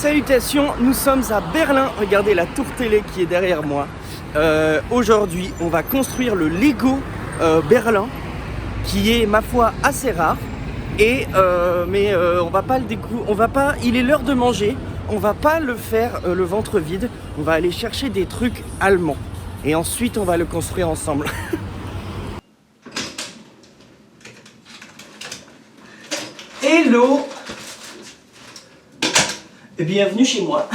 Salutations, nous sommes à Berlin. Regardez la tour télé qui est derrière moi. Aujourd'hui, on va construire le Lego Berlin, qui est, ma foi, assez rare. Et mais on va pas le découvrir. On va pas. Il est l'heure de manger. On va pas le faire le ventre vide. On va aller chercher des trucs allemands. Et ensuite, on va le construire ensemble. Hello! Bienvenue chez moi.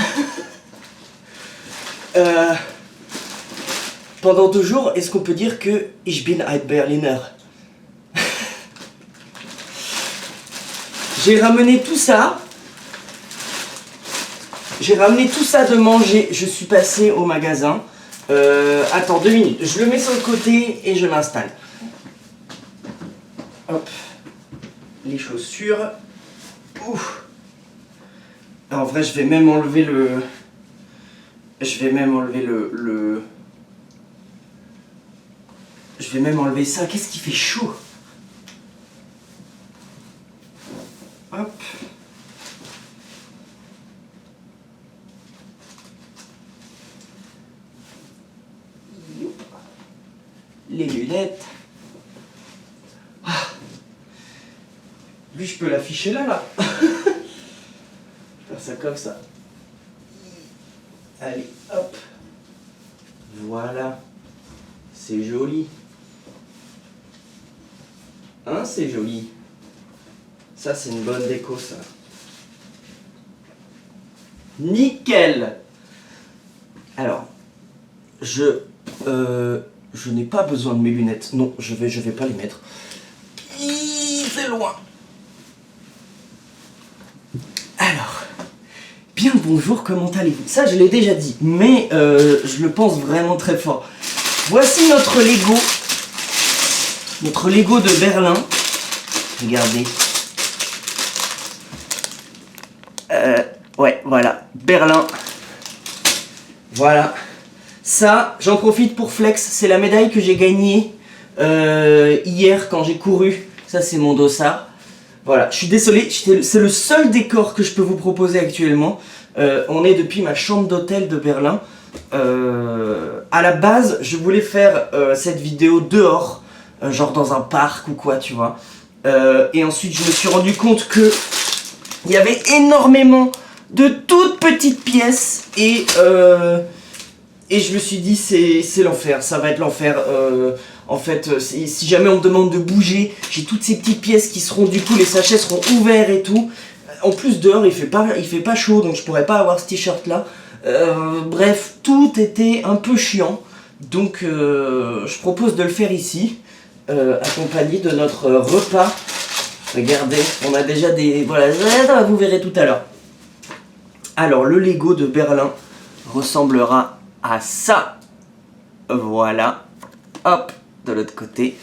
Pendant 2 jours, est-ce qu'on peut dire que ich bin ein Berliner? J'ai ramené tout ça. J'ai ramené tout ça de manger. Je suis passé au magasin. Attends 2 minutes. Je le mets sur le côté et je m'installe. Hop. Les chaussures. Ouf. En vrai, je vais même enlever le... Je vais même enlever Je vais même enlever ça. Qu'est-ce qui fait chaud? Hop. Les lunettes. Ah. Lui, je peux l'afficher là. Faire ça comme ça. Allez, hop. Voilà. C'est joli. Hein, c'est joli. Ça, c'est une bonne déco, ça. Nickel. Alors, je n'ai pas besoin de mes lunettes. Non, je vais pas les mettre. C'est loin. Alors, bien le bonjour, comment allez-vous? Ça, je l'ai déjà dit, mais je le pense vraiment très fort. Voici notre Lego. Notre Lego de Berlin. Regardez. Ouais, voilà. Berlin. Voilà. Ça, j'en profite pour flex. C'est la médaille que j'ai gagnée hier quand j'ai couru. Ça, c'est mon dossard. Voilà, je suis désolé, c'est le seul décor que je peux vous proposer actuellement. On est depuis ma chambre d'hôtel de Berlin. À la base, je voulais faire cette vidéo dehors, genre dans un parc ou quoi, tu vois. Et ensuite, je me suis rendu compte que il y avait énormément de toutes petites pièces et je me suis dit c'est l'enfer, ça va être l'enfer. En fait, si jamais on me demande de bouger, j'ai toutes ces petites pièces qui seront, du coup, les sachets seront ouverts et tout. En plus, dehors, il fait pas chaud, donc je pourrais pas avoir ce t-shirt là. Bref, tout était un peu chiant. Donc, je propose de le faire ici, accompagné de notre repas. Regardez, on a déjà des... Voilà, vous verrez tout à l'heure. Alors, le Lego de Berlin ressemblera à ça. Voilà. Hop. De l'autre côté.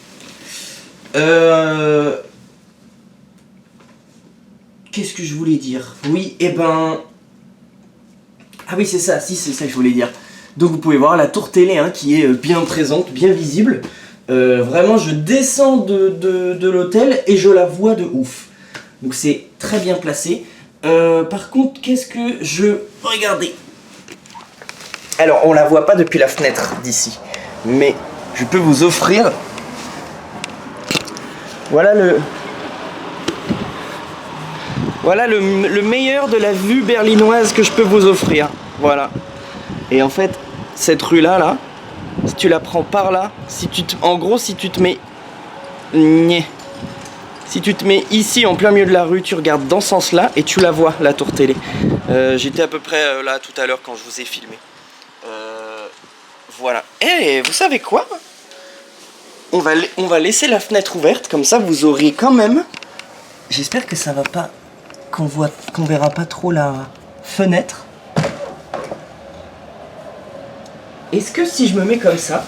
Qu'est-ce que je voulais dire? Oui, et ben... Ah oui, c'est ça, si, c'est ça que je voulais dire. Donc vous pouvez voir la tour télé hein, qui est bien présente, bien visible. Vraiment, je descends de l'hôtel et je la vois de ouf. Donc c'est très bien placé. Par contre, qu'est-ce que je... Regardez. Alors, on la voit pas depuis la fenêtre d'ici. Mais... je peux vous offrir, voilà le meilleur de la vue berlinoise que je peux vous offrir. Voilà. Et en fait, cette rue là, si tu la prends par là, en gros, si tu te mets ici en plein milieu de la rue, tu regardes dans ce sens-là et tu la vois, la tour télé. J'étais à peu près là tout à l'heure quand je vous ai filmé. Voilà. Et vous savez quoi? On va laisser la fenêtre ouverte, comme ça vous aurez quand même... J'espère que ça va pas... qu'on verra pas trop la fenêtre. Est-ce que si je me mets comme ça...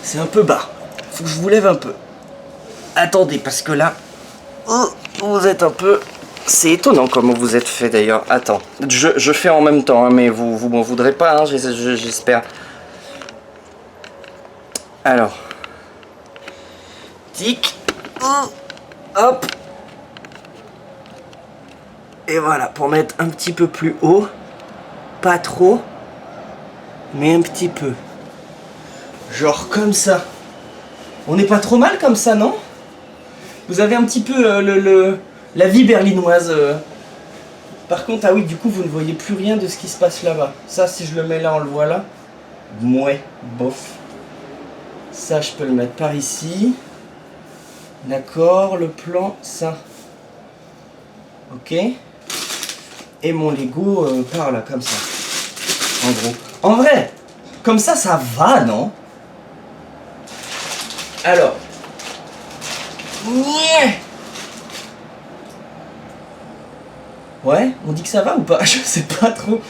C'est un peu bas. Faut que je vous lève un peu. Attendez, parce que là... Oh, vous êtes un peu... C'est étonnant comment vous êtes fait d'ailleurs. Attends, je fais en même temps, hein, mais vous m'en voudrez pas, hein, j'espère. Alors, tic, hop, Et voilà, pour mettre un petit peu plus haut. Pas trop, mais un petit peu. Genre comme ça. On n'est pas trop mal comme ça, non? Vous avez un petit peu la vie berlinoise. Par contre, ah oui, du coup, vous ne voyez plus rien de ce qui se passe là-bas. Ça, si je le mets là, on le voit là. Mouais, bof. Ça, je peux le mettre par ici. D'accord, le plan, ça. Ok. Et mon Lego par là, comme ça. En gros. En vrai, comme ça va, non? Alors. Ouais, on dit que ça va ou pas? Je sais pas trop.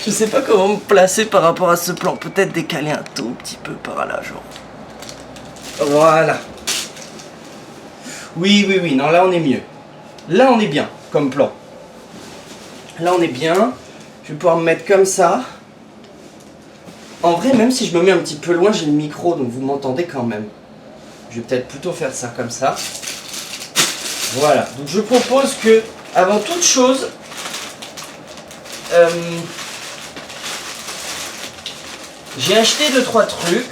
Je sais pas comment me placer par rapport à ce plan. Peut-être décaler un tout petit peu par là, genre. Voilà. Oui, non, là on est mieux. Là on est bien, comme plan. Là on est bien. Je vais pouvoir me mettre comme ça. En vrai, même si je me mets un petit peu loin, j'ai le micro, donc vous m'entendez quand même. Je vais peut-être plutôt faire ça comme ça. Voilà. Donc je propose que, avant toute chose, j'ai acheté 2-3 trucs.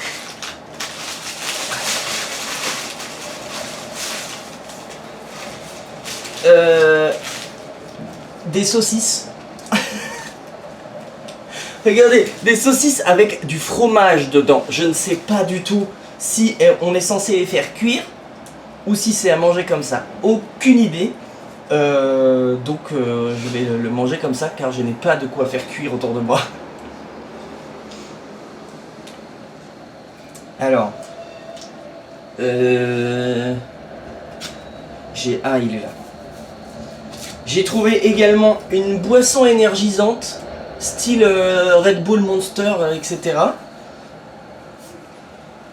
Des saucisses. Regardez, des saucisses avec du fromage dedans. Je ne sais pas du tout si on est censé les faire cuire ou si c'est à manger comme ça. Aucune idée. Donc je vais le manger comme ça car je n'ai pas de quoi faire cuire autour de moi. Alors. Ah, il est là. J'ai trouvé également une boisson énergisante, style Red Bull, Monster, etc.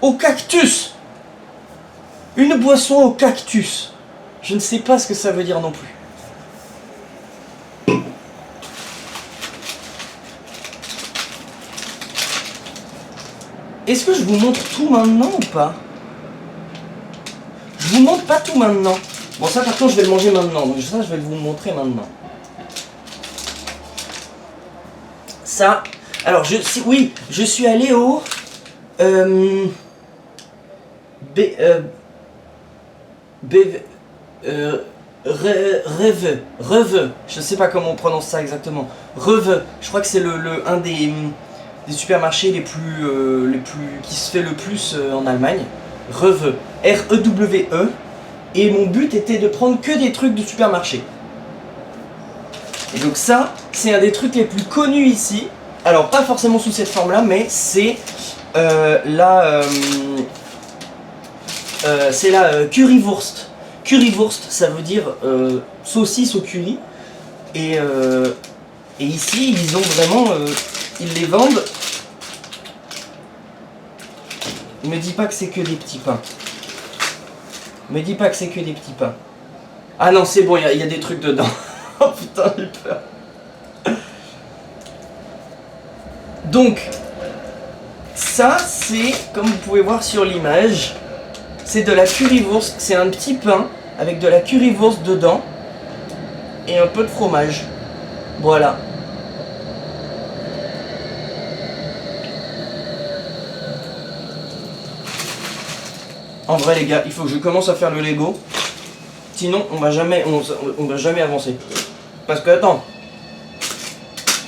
Au cactus! Une boisson au cactus. Je ne sais pas ce que ça veut dire non plus. Est-ce que je vous montre tout maintenant ou pas? Je vous montre pas tout maintenant. Bon, ça par contre je vais le manger maintenant, donc ça je vais vous montrer maintenant. Ça, alors oui, je suis allé au Reveux, je sais pas comment on prononce ça exactement. Reveux, je crois que c'est un des supermarchés les plus qui se fait le plus en Allemagne. Reveux, R-E-W-E. Et mon but était de prendre que des trucs du supermarché. Et donc ça, c'est un des trucs les plus connus ici. Alors pas forcément sous cette forme-là, mais c'est la currywurst. Currywurst, ça veut dire saucisse au curry. Et ici, ils ont vraiment, ils les vendent. Me dis pas que c'est que des petits pains. Me dis pas que c'est que des petits pains. Ah non, c'est bon, il y a des trucs dedans. Oh putain, j'ai peur. Donc, ça c'est, comme vous pouvez voir sur l'image, c'est de la currywurst. C'est un petit pain avec de la currywurst dedans et un peu de fromage. Voilà. En vrai les gars, il faut que je commence à faire le Lego. Sinon on va jamais avancer. Parce que attends,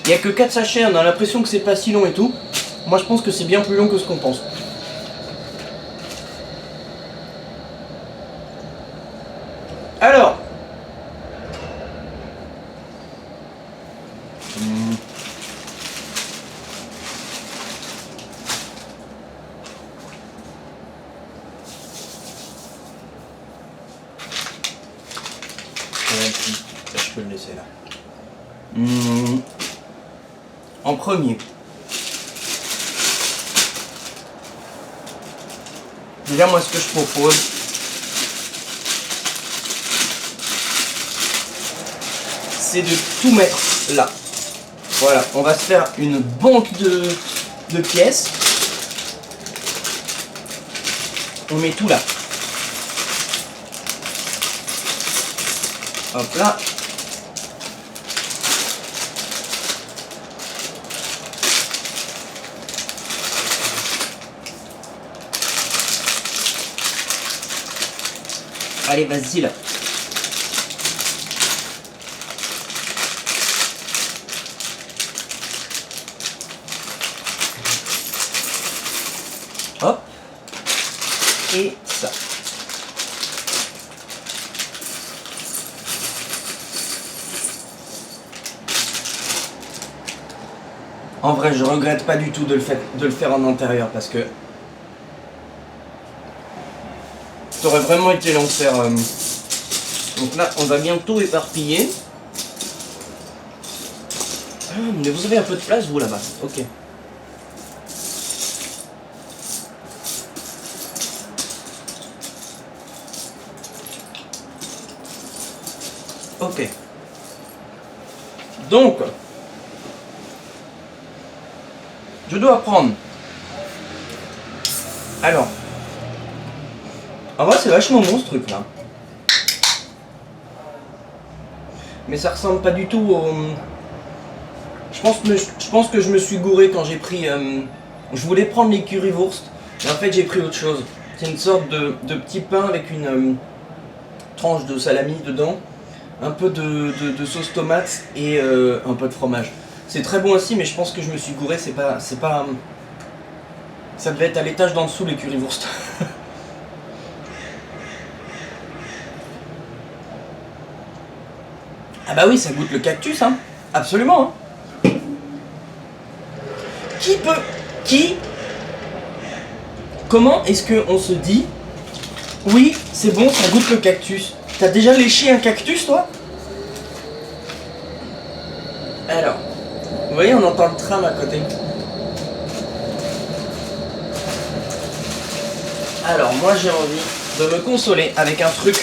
il n'y a que 4 sachets, on a l'impression que c'est pas si long et tout. Moi je pense que c'est bien plus long que ce qu'on pense. Alors. Je peux le laisser là. En premier. Déjà moi ce que je propose, c'est de tout mettre là. Voilà, on va se faire une banque de pièces. On met tout là. Hop là. Allez, vas-y là. Hop. Et ça. En vrai, je regrette pas du tout de le faire en intérieur parce que ça aurait vraiment été l'enfer. Donc là, on va bien tout éparpiller. Ah, mais vous avez un peu de place, vous, là-bas. Ok. Ok. Donc, je dois prendre. Alors, en vrai, c'est vachement bon ce truc-là. Mais ça ressemble pas du tout au. Je pense que je me suis gouré quand j'ai pris. Je voulais prendre les currywurst, mais en fait j'ai pris autre chose. C'est une sorte de petit pain avec une tranche de salami dedans, un peu de sauce tomate et un peu de fromage. C'est très bon aussi, mais je pense que je me suis gouré. C'est pas. Ça devait être à l'étage d'en dessous les currywurst. Ah bah oui, ça goûte le cactus, hein. Absolument, hein. Comment est-ce qu'on se dit oui, c'est bon, ça goûte le cactus. T'as déjà léché un cactus, toi? Alors, vous voyez, on entend le tram à côté. Alors, moi j'ai envie de me consoler avec un truc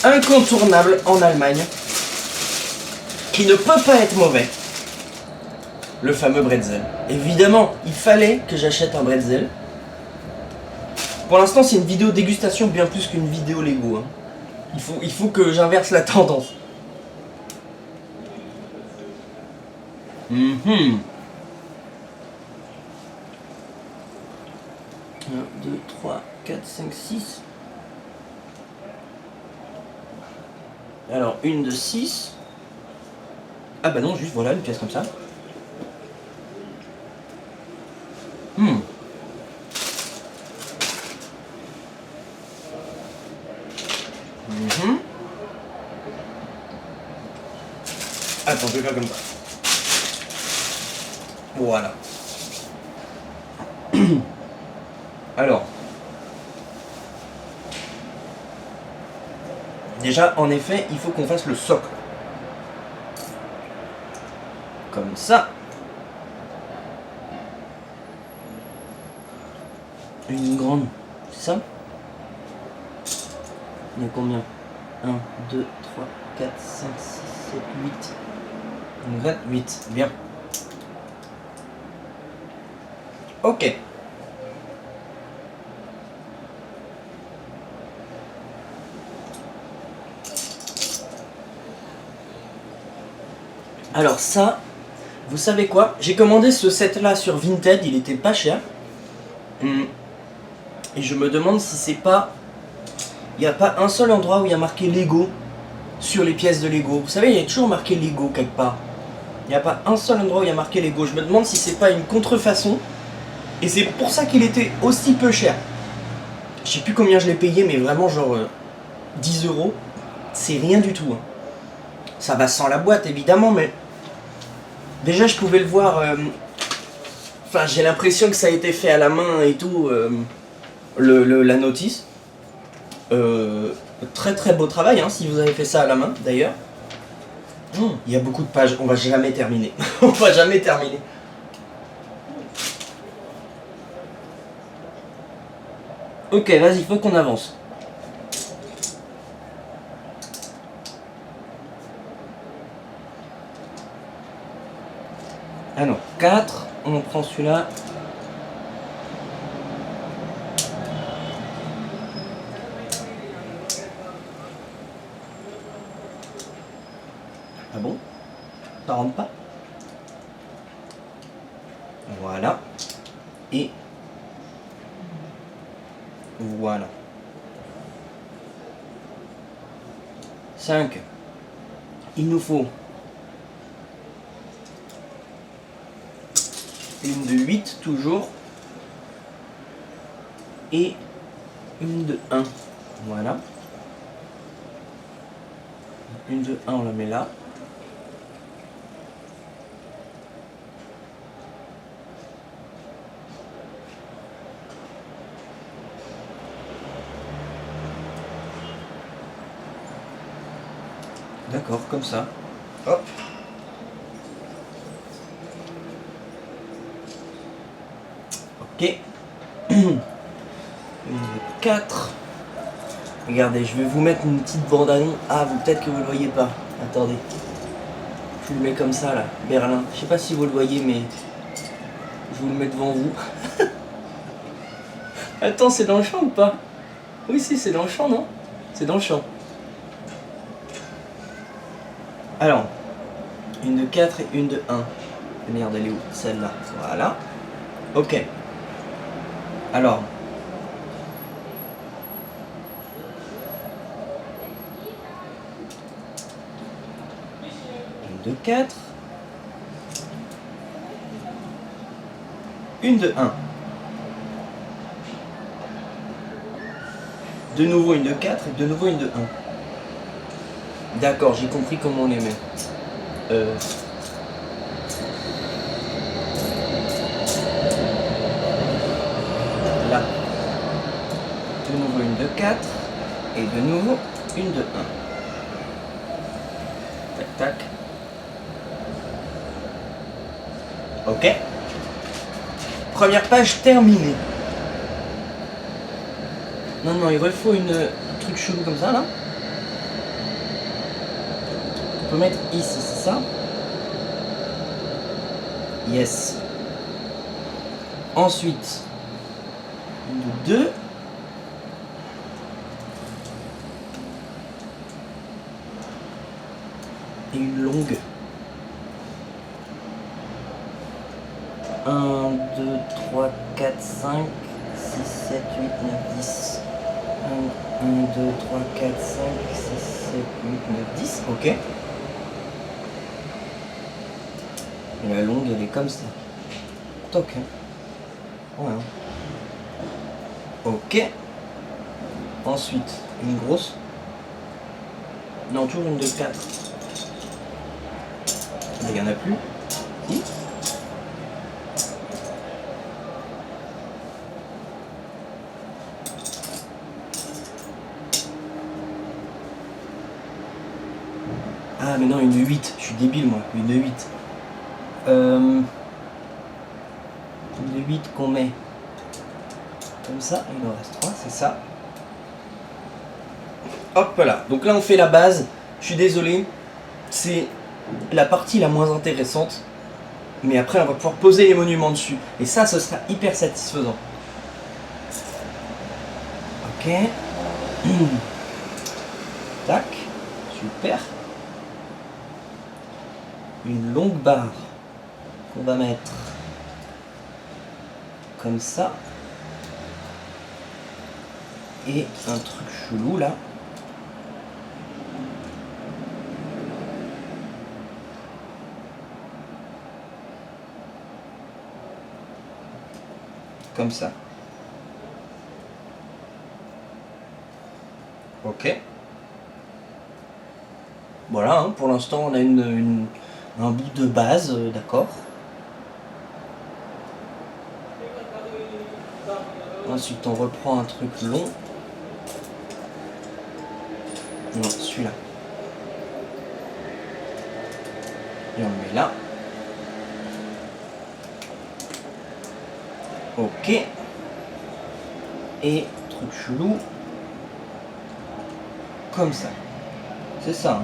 incontournable en Allemagne qui ne peut pas être mauvais. Le fameux bretzel. Évidemment, il fallait que j'achète un bretzel. Pour l'instant, c'est une vidéo dégustation bien plus qu'une vidéo Lego. Hein. Il faut que j'inverse la tendance. 1, 2, 3, 4, 5, 6. Alors, une de 6. Ah bah non, juste voilà, une pièce comme ça. Attends, je vais faire comme ça. Voilà. Alors. Déjà, en effet, il faut qu'on fasse le socle. Comme ça. Une grande. C'est ça? Il y a combien? 1, 2, 3, 4, 5, 6, 7, 8. Une grande 8. Bien. Ok. Alors ça, vous savez quoi? J'ai commandé ce set là sur Vinted, il était pas cher. Et je me demande si c'est pas... Il n'y a pas un seul endroit où il y a marqué Lego sur les pièces de Lego. Vous savez, il y a toujours marqué Lego quelque part. Il n'y a pas un seul endroit où il y a marqué Lego. Je me demande si c'est pas une contrefaçon. Et c'est pour ça qu'il était aussi peu cher. Je sais plus combien je l'ai payé, mais vraiment genre 10 euros. C'est rien du tout. Hein. Ça va sans la boîte évidemment, mais déjà je pouvais le voir. Enfin, j'ai l'impression que ça a été fait à la main et tout. La notice. Très très beau travail hein, si vous avez fait ça à la main d'ailleurs. Il y a beaucoup de pages, on va jamais terminer. On va jamais terminer. Ok, vas-y, faut qu'on avance. Alors, 4, on prend celui-là. Ah bon? Ça rentre pas? Voilà. Et voilà. 5. Il nous faut une de 8 toujours. Et une de 1. Voilà. Une de 1, on la met là. D'accord, comme ça. Hop. Ok. Une de 4. Regardez, je vais vous mettre une petite bande-annonce. Ah, peut-être que vous le voyez pas. Attendez. Je vous le mets comme ça là, Berlin. Je sais pas si vous le voyez, mais je vous le mets devant vous. Attends, c'est dans le champ ou pas? Oui, si, c'est dans le champ, non? C'est dans le champ. Alors, une de 4 et une de 1. Merde, elle est où? Celle-là. Voilà. Ok. Alors. Une de 4. Une de 1. De nouveau une de 4 et de nouveau une de 1. D'accord, j'ai compris comment on les met. Là. De nouveau une de 4 et de nouveau une de 1. Tac, tac. Ok. Première page terminée. Non, non, il faut une truc chelou comme ça, là. On peut mettre ici, c'est ça? Yes. Ensuite, une de 2. Et une longue. 1, 2, 3, 4, 5, 6, 7, 8, 9, 10. 1, 2, 3, 4, 5, 6, 7, 8, 9, 10. Ok. Et la longue, elle est comme ça. Toc. Ouais. Ok. Ensuite, une grosse. Non, toujours une de 4. Il n'y en a plus. Si. Ah mais non, une 8, je suis débile moi, une 8. Une 8 qu'on met comme ça, il en reste 3, c'est ça. Hop là, donc là on fait la base, je suis désolé, c'est la partie la moins intéressante, mais après on va pouvoir poser les monuments dessus, et ça ce sera hyper satisfaisant. Ok. Tac, super. Une longue barre qu'on va mettre comme ça. Et un truc chelou là. Comme ça. Ok. Voilà, hein, pour l'instant on a un bout de base, d'accord. Ensuite on reprend un truc long. Non, celui-là. Et on le met là. Ok. Et truc chelou. Comme ça. C'est ça, hein.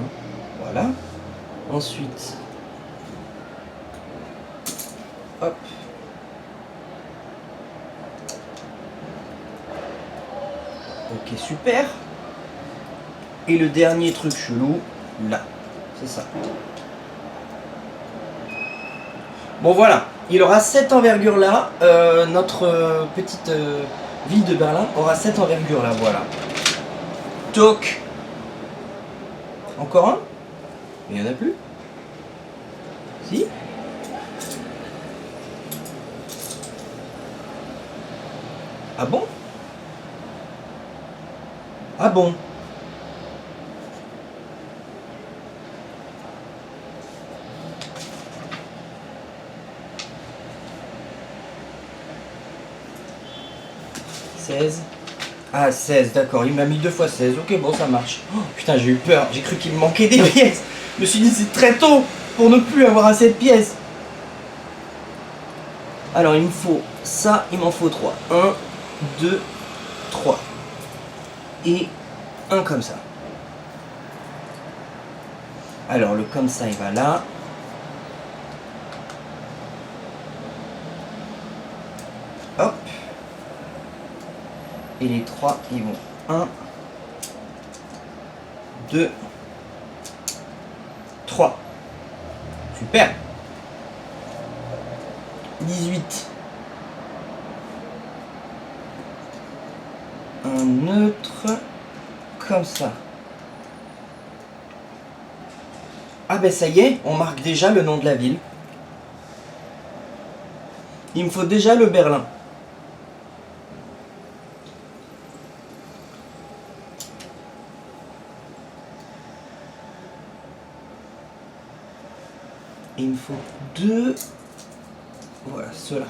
Voilà. Ensuite. Hop. Ok, super. Et le dernier truc chelou, là. C'est ça. Bon voilà, il aura cette envergure là. Notre petite ville de Berlin aura cette envergure là, voilà. Toc. Encore un? Il n'y en a plus? Si? Ah bon? Ah bon? Ah, 16, d'accord, il m'a mis 2 fois 16, ok, bon, ça marche. Oh, putain, j'ai eu peur, j'ai cru qu'il me manquait des pièces. Je me suis dit, c'est très tôt pour ne plus avoir assez de pièces. Alors, il me faut ça, il m'en faut 3. 1, 2, 3. Et un comme ça. Alors, le comme ça, il va là. Hop. Et les 3, ils vont 1, 2, 3. Super. 18. Un neutre comme ça. Ah ben ça y est, on marque déjà le nom de la ville. Il me faut déjà le Berlin. Il me faut 2. Voilà, ceux-là.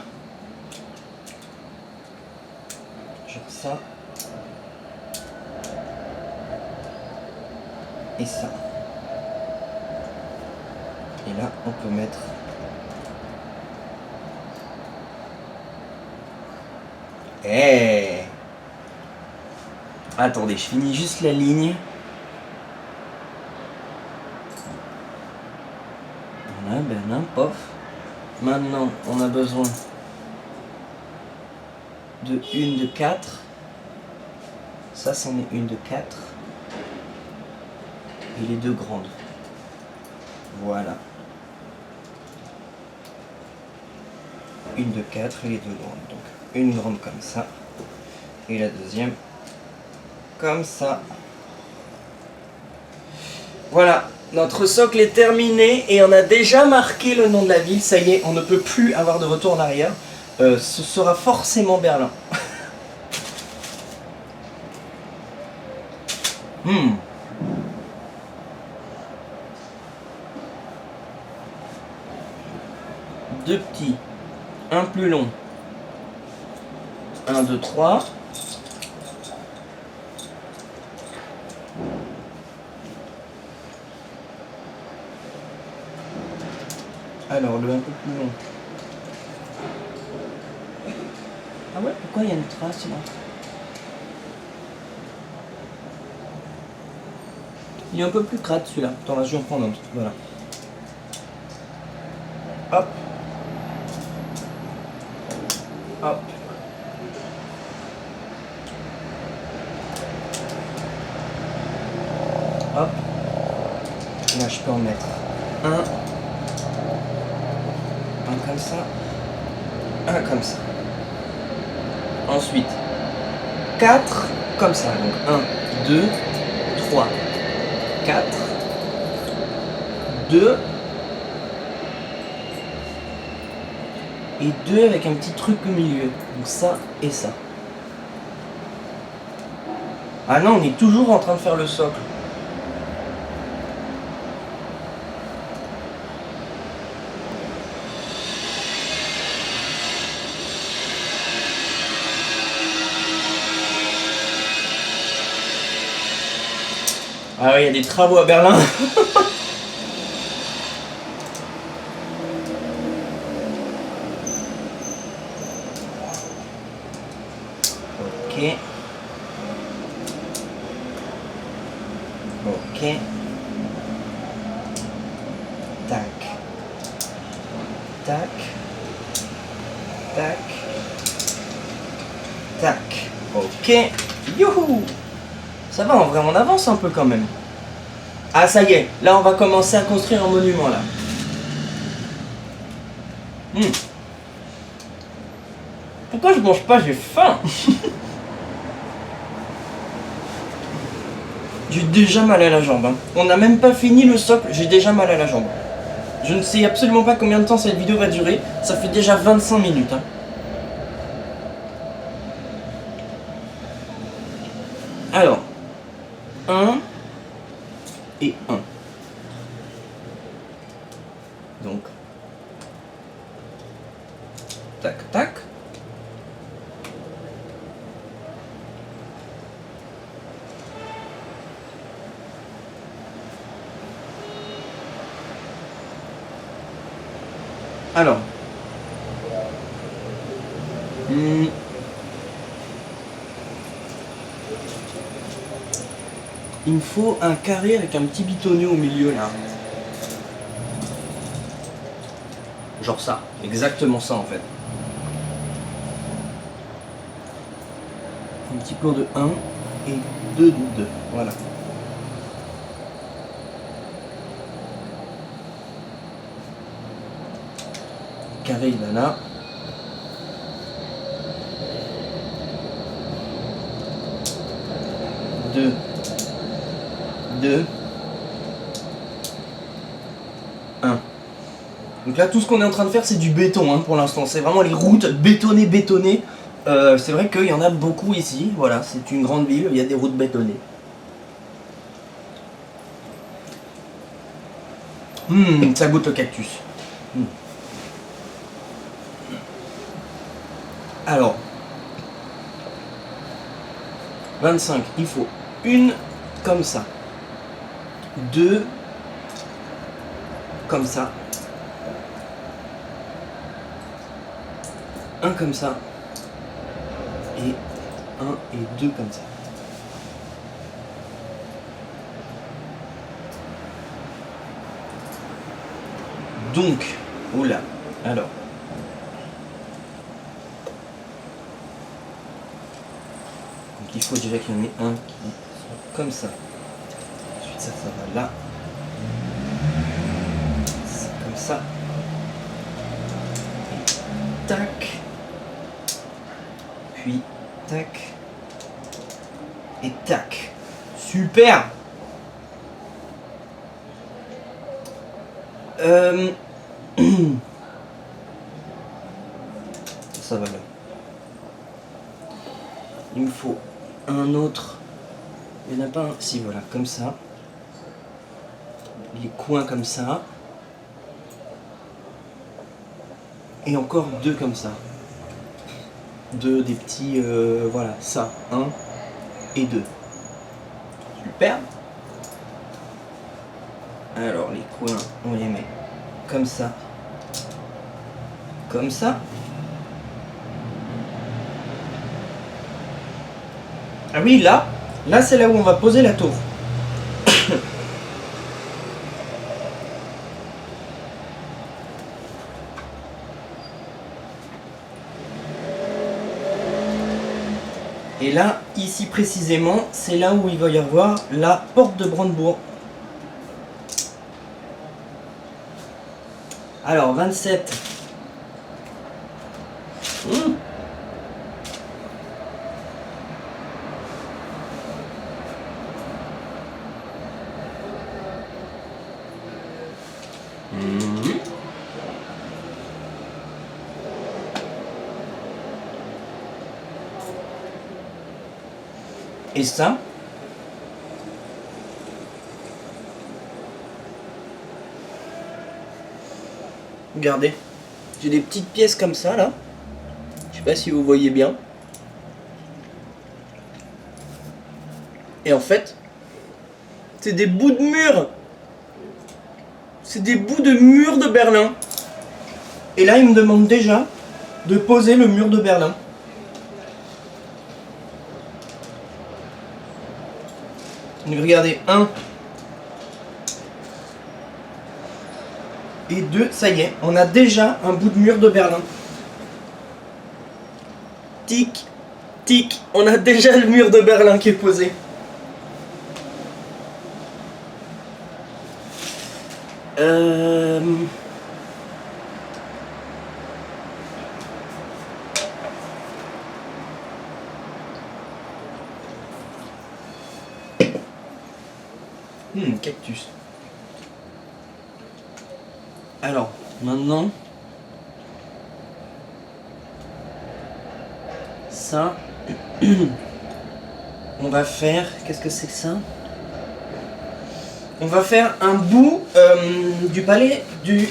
Genre ça. Et ça. Et là, on peut mettre... Eh! Attendez, je finis juste la ligne. Voilà, Berlin, pof. Maintenant, on a besoin de une de 4. Ça, c'en est une de 4. Et les 2 grandes. Voilà. Une de 4 et les 2 grandes. Donc, une grande comme ça. Et la deuxième comme ça. Voilà. Notre socle est terminé et on a déjà marqué le nom de la ville. Ça y est, on ne peut plus avoir de retour en arrière. Ce sera forcément Berlin. Deux petits. Un plus long. 1, 2, 3. Alors, le un peu plus long. Ah ouais, pourquoi il y a une trace là? Il est un peu plus crade celui-là. Attends, là, je vais en prendre un autre. Voilà. Hop. Hop. Hop. Là, je peux en mettre un comme ça, un comme ça. Ensuite, 4 comme ça. Donc 1, 2, 3, 4, 2 et 2 avec un petit truc au milieu. Donc ça et ça. Ah non, on est toujours en train de faire le socle. Ah oui, il y a des travaux à Berlin. Ok. Ok. Tac. Tac. Tac. Tac. Ok. Youhou! Ça va, en vrai, on avance un peu quand même. Ah, ça y est. Là, on va commencer à construire un monument, là. Pourquoi je mange pas? J'ai faim. J'ai déjà mal à la jambe. Hein. On n'a même pas fini le socle, j'ai déjà mal à la jambe. Je ne sais absolument pas combien de temps cette vidéo va durer. Ça fait déjà 25 minutes. Hein. Alors, 1 et 1. Donc, tac, tac. Alors, il me faut un carré avec un petit bitonnet au milieu là. Genre ça, exactement ça en fait. Un petit plan de 1 et 2 de 2, voilà. Carré il va là. Deux. 1. Donc là tout ce qu'on est en train de faire c'est du béton hein, pour l'instant. C'est vraiment les routes bétonnées. C'est vrai qu'il y en a beaucoup ici. Voilà, c'est une grande ville, il y a des routes bétonnées. Ça goûte le cactus. Alors, 25, il faut une comme ça, 2 comme ça, 1 comme ça, et 1 et 2 comme ça. Donc, oula, alors. Donc il faut déjà qu'il y en ait un qui soit comme ça. Ensuite ça va là. C'est comme ça. Et tac. Puis tac. Et tac. Super. Ça va là. Il me faut un autre. Il n'y en a pas un. Si, voilà, comme ça. Les coins comme ça. Et encore 2 comme ça. 2 des petits. Voilà, ça. 1 et 2. Super. Alors, les coins, on les met comme ça. Comme ça. Ah oui, là c'est là où on va poser la tour. Et là, ici précisément, c'est là où il va y avoir la porte de Brandebourg. Alors, 27. Et ça, regardez, j'ai des petites pièces comme ça là. Je sais pas si vous voyez bien. Et en fait, c'est des bouts de mur. C'est des bouts de mur de Berlin. Et là, il me demande déjà de poser le mur de Berlin. Donc regardez, 1 et 2, ça y est, on a déjà un bout de mur de Berlin. Tic, tic, on a déjà le mur de Berlin qui est posé. cactus. Alors, maintenant, ça, on va faire, qu'est-ce que c'est que ça? On va faire un bout du palais du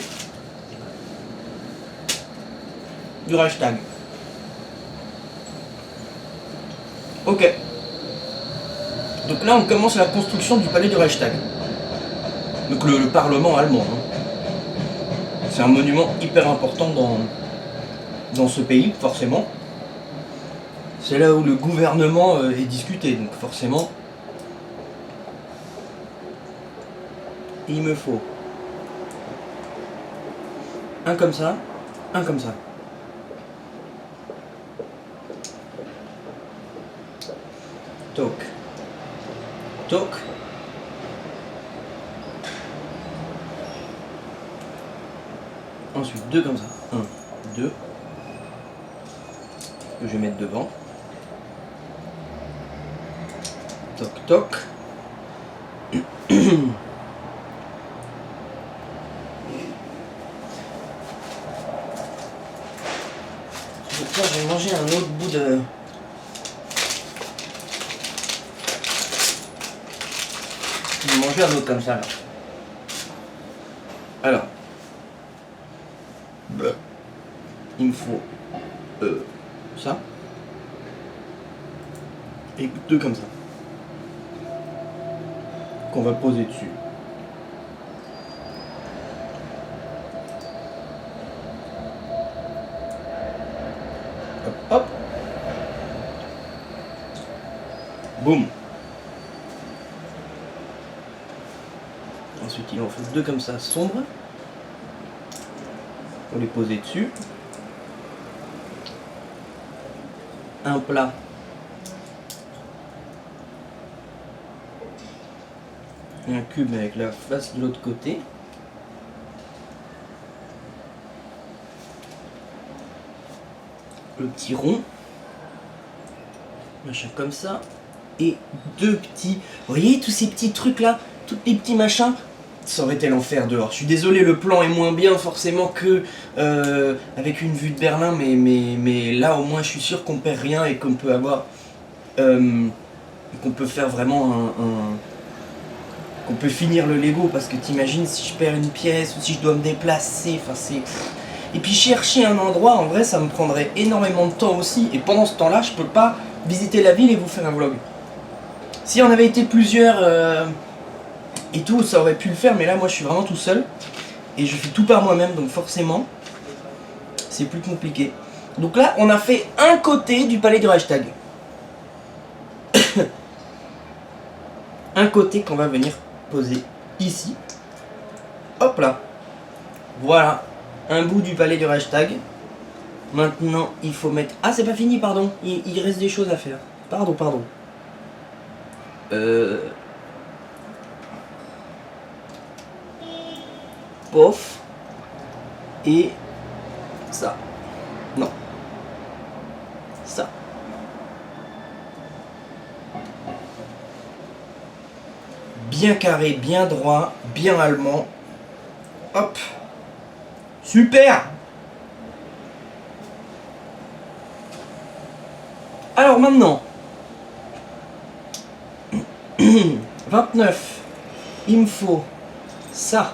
Reichstag. Ok. Donc là, on commence la construction du palais du Reichstag. Donc le Parlement allemand. Hein. C'est un monument hyper important dans ce pays, forcément. C'est là où le gouvernement est discuté, donc forcément, il me faut un comme ça, un comme ça. Toc. Toc. Ensuite, deux comme ça. Un, deux. Que je vais mettre devant. Toc, toc. Je vais manger un autre bout de... Je vais manger un autre comme ça là. Alors. Il me faut ça. Et deux comme ça. Qu'on va poser dessus. Hop, hop. Boum. Ensuite, il en faut deux comme ça, sombres. On les poser dessus. Un plat. Et un cube avec la face de l'autre côté. Le petit rond. Machin comme ça. Et deux petits... Vous voyez tous ces petits trucs là? Tous les petits machins? Ça aurait été l'enfer dehors. Je suis désolé, le plan est moins bien forcément que avec une vue de Berlin, mais là au moins je suis sûr qu'on perd rien et qu'on peut avoir... qu'on peut faire vraiment qu'on peut finir le Lego, parce que t'imagines si je perds une pièce ou si je dois me déplacer, enfin c'est... Et puis chercher un endroit, en vrai ça me prendrait énormément de temps aussi, et pendant ce temps-là je peux pas visiter la ville et vous faire un vlog. Si on avait été plusieurs et tout, ça aurait pu le faire, mais là moi je suis vraiment tout seul et je fais tout par moi-même, donc forcément c'est plus compliqué. Donc là on a fait un côté du palais du Reichstag. Un côté qu'on va venir poser ici. Hop là. Voilà, un bout du palais du Reichstag. Maintenant il faut mettre... Ah c'est pas fini, pardon, il reste des choses à faire. Pardon. Pof. Et ça. Non. Ça. Bien carré, bien droit, bien allemand. Hop. Super. Alors maintenant. 29. Il me faut ça.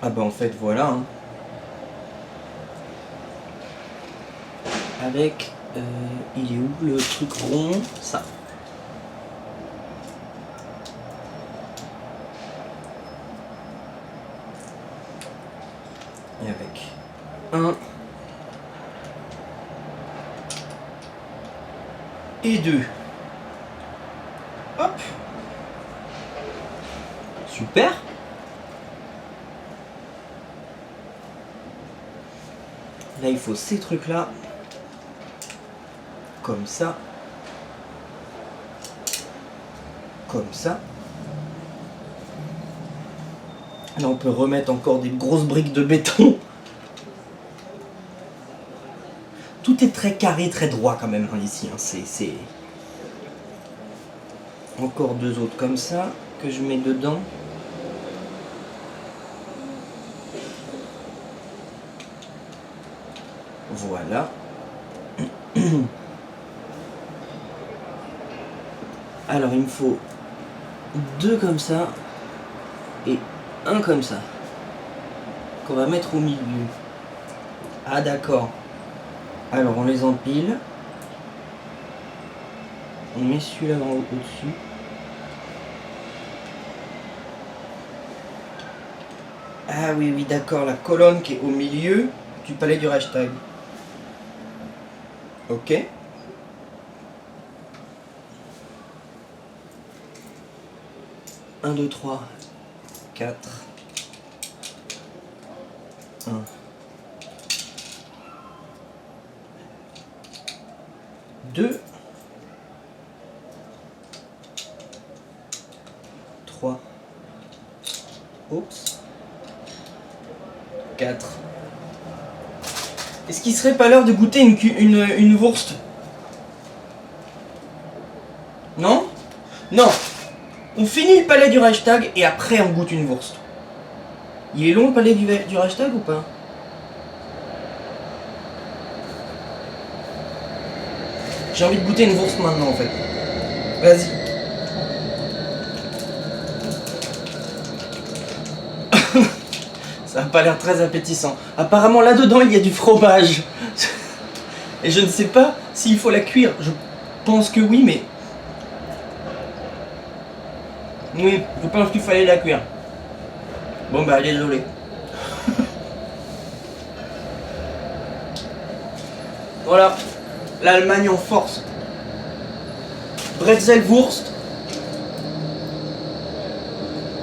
Ah bah en fait voilà. Hein. Avec... il est où le truc rond? Ça. Et avec un et deux. Hop. Super. Là il faut ces trucs là. Comme ça. Comme ça. Là, on peut remettre encore des grosses briques de béton. Tout est très carré, très droit quand même ici. Hein. C'est... Encore deux autres comme ça que je mets dedans. Voilà. Alors il me faut deux comme ça et un comme ça qu'on va mettre au milieu. Ah d'accord. Alors on les empile. On met celui-là au-dessus. Ah oui, oui, d'accord, la colonne qui est au milieu du palais du Reichstag. Ok. Un, deux, trois, quatre. Un. Deux. Trois. Oups. 4. Est-ce qu'il serait pas l'heure de goûter une wurst? Non? Non. On finit le palais du Reichstag et après on goûte une wurst. Il est long le palais du Reichstag ou pas? J'ai envie de goûter une wurst maintenant en fait. Vas-y. Ça n'a pas l'air très appétissant. Apparemment là-dedans il y a du fromage. Et je ne sais pas s'il faut la cuire. Je pense que oui, mais... Oui, je pense qu'il fallait la cuire. Bon bah désolé. Voilà. L'Allemagne en force. Bretzelwurst.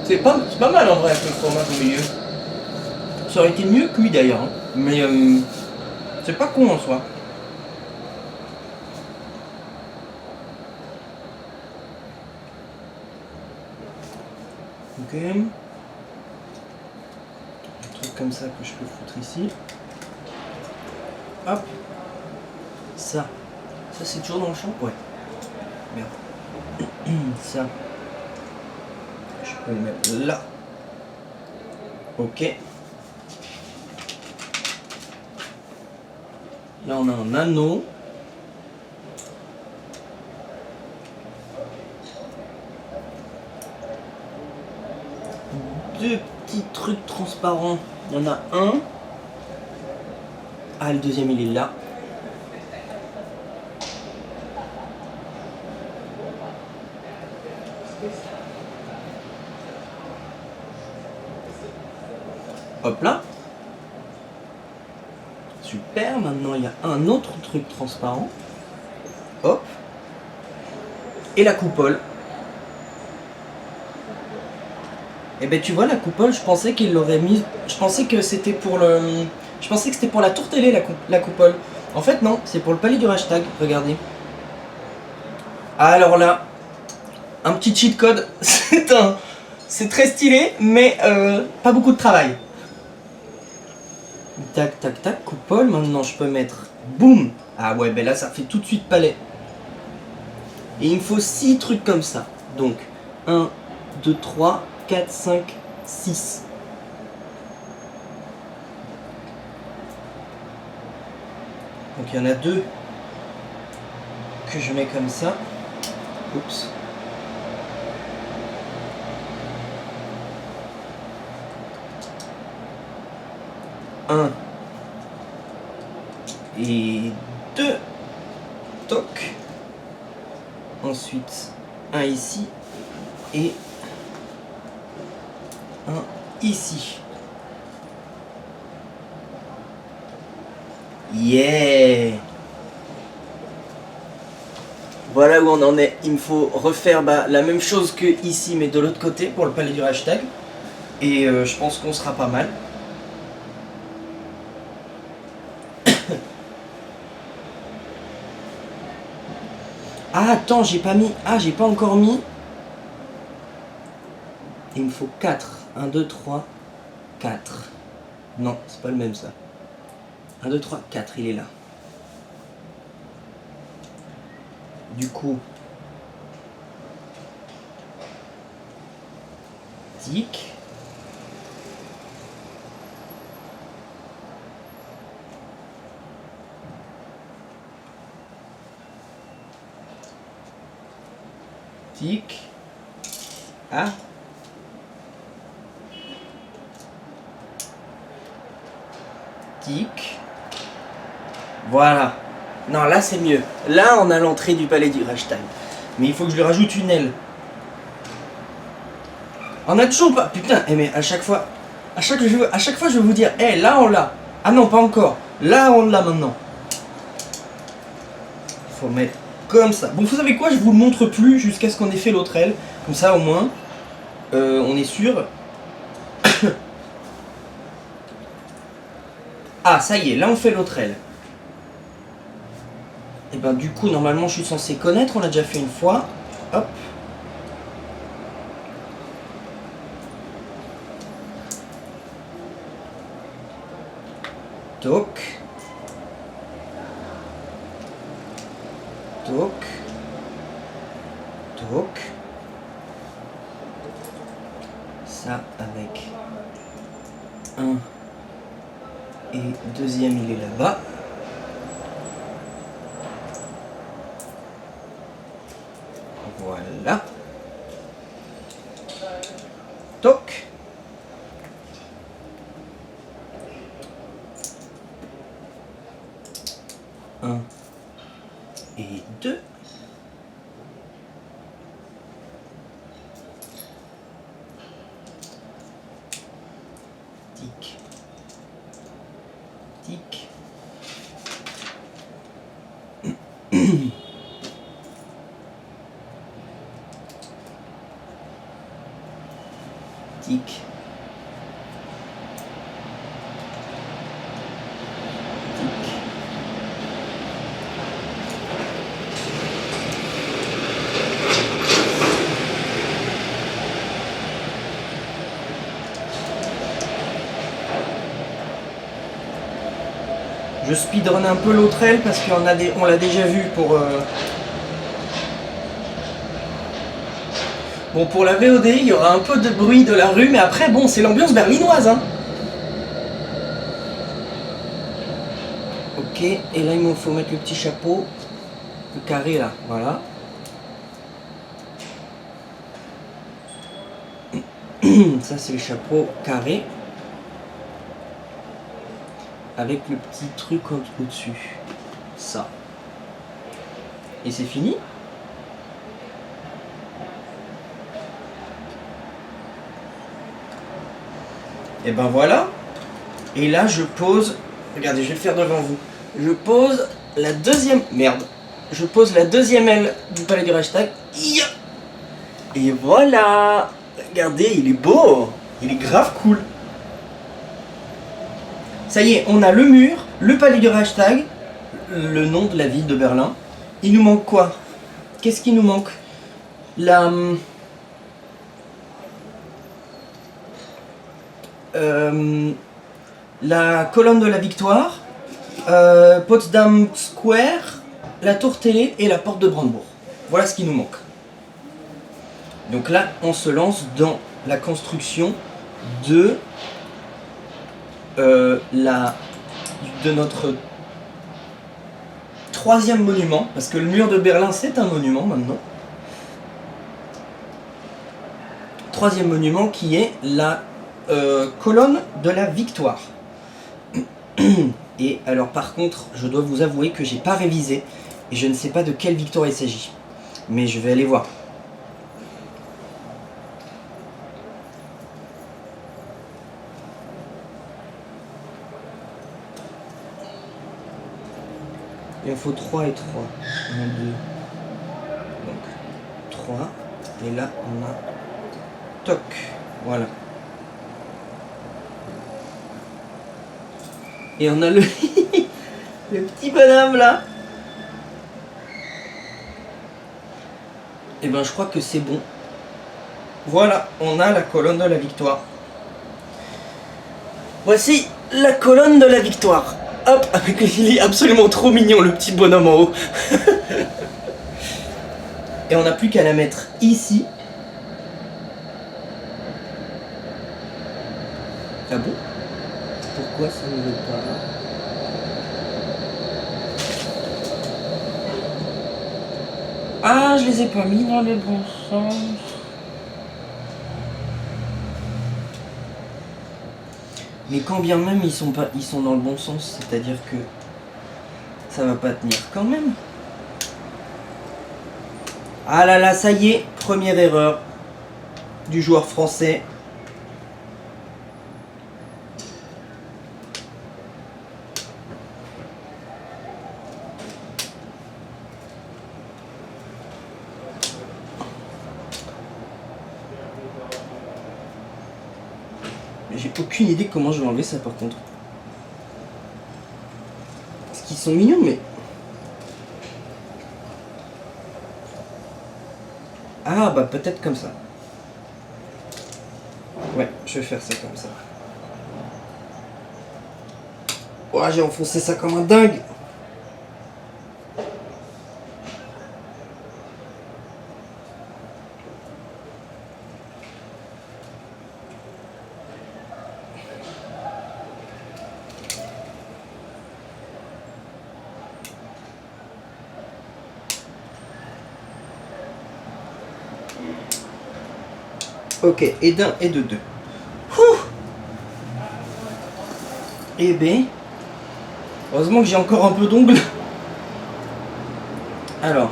C'est pas mal en vrai avec le fromage au milieu. Ça aurait été mieux cuit d'ailleurs, hein. Mais c'est pas con en soi. Ok. Un truc comme ça que je peux foutre ici. Hop. Ça c'est toujours dans le champ? Ouais. Merde. Ça. Je peux le mettre là. Ok. Là on a un anneau. Deux petits trucs transparents. Il y en a un. Ah, le deuxième il est là. Hop là. Super, maintenant il y a un autre truc transparent. Hop. Et la coupole. Et ben tu vois la coupole, je pensais qu'il l'aurait mise. Je pensais que c'était pour le. Je pensais que c'était pour la tour télé la coupole. En fait non, c'est pour le palais du Reichstag, regardez. Alors là, un petit cheat code, c'est très stylé, mais pas beaucoup de travail. Tac, tac, tac, coupole. Maintenant, je peux mettre... Boum. Ah ouais, ben là, ça fait tout de suite palais. Et il me faut 6 trucs comme ça. Donc, 1, 2, 3, 4, 5, 6. Donc, il y en a 2 que je mets comme ça. Oups. Un et 2. Toc. Ensuite, un ici et un ici. Yeah! Voilà où on en est. Il me faut refaire la même chose que ici, mais de l'autre côté pour le palais du Reichstag. Et je pense qu'on sera pas mal. Ah attends, j'ai pas mis. Ah, j'ai pas encore mis. Il me faut 4. 1, 2, 3, 4. Non, c'est pas le même ça. 1, 2, 3, 4, il est là. Du coup, tic. Tic. Ah. Tic. Voilà. Non, là c'est mieux. Là on a l'entrée du palais du Reichstag. Mais il faut que je lui rajoute une aile. On a toujours pas. Putain, mais à chaque fois. À chaque fois je vais vous dire, là on l'a. Ah non, pas encore. Là on l'a maintenant. Il faut mettre comme ça. Bon, vous savez quoi, je vous le montre plus jusqu'à ce qu'on ait fait l'autre aile. Comme ça au moins, on est sûr. Ah, ça y est, là on fait l'autre aile. Et ben du coup, normalement je suis censé connaître, on l'a déjà fait une fois. Hop. Toc. Toc. Toc. Ça avec un. Et deuxième, il est là-bas. Voilà. Toc. Un et deux. Tic. Tic. Tic. Je speedrun un peu l'autre aile parce qu'on on l'a déjà vu pour... Bon, pour la VOD, il y aura un peu de bruit de la rue, mais après, bon, c'est l'ambiance berlinoise, hein. Ok, et là, il me faut mettre le petit chapeau, le carré, là, voilà. Ça, c'est le chapeau carré. Avec le petit truc au-dessus. Ça. Et c'est fini. Et ben voilà. Et là je pose. Regardez, je vais le faire devant vous. Je pose la deuxième. Merde. Je pose la deuxième aile du palais du Reichstag. Et voilà. Regardez, il est beau. Il est grave cool. Ça y est, on a le mur, le palais du Reichstag, le nom de la ville de Berlin. Il nous manque quoi? Qu'est-ce qui nous manque? La colonne de la Victoire, Potsdam Square, la tour télé et la porte de Brandebourg. Voilà ce qui nous manque. Donc là, on se lance dans la construction de notre troisième monument, parce que le mur de Berlin c'est un monument maintenant. Troisième monument qui est la colonne de la Victoire. Et alors par contre, je dois vous avouer que j'ai pas révisé et je ne sais pas de quelle victoire il s'agit. Mais je vais aller voir. Il en faut 3 et 3. 1, 2. Donc 3. Et là on a toc. Voilà. Et on a le le petit bonhomme là. Et ben je crois que c'est bon. Voilà, on a la colonne de la Victoire. Voici la colonne de la victoire. Hop, avec il est absolument trop mignon le petit bonhomme en haut. Et on n'a plus qu'à la mettre ici. Ah bon? Pourquoi ça ne veut pas? Ah, je les ai pas mis dans le bon sens. Mais quand bien même ils sont dans le bon sens, c'est-à-dire que ça va pas tenir quand même. Ah là là, ça y est, première erreur du joueur français. J'ai aucune idée comment je vais enlever ça par contre. Parce qu'ils sont mignons mais... Ah bah peut-être comme ça. Ouais, je vais faire ça comme ça. Oh, j'ai enfoncé ça comme un dingue. Ok, et d'un et de deux. Ouh. Eh ben, heureusement que j'ai encore un peu d'ongles. Alors,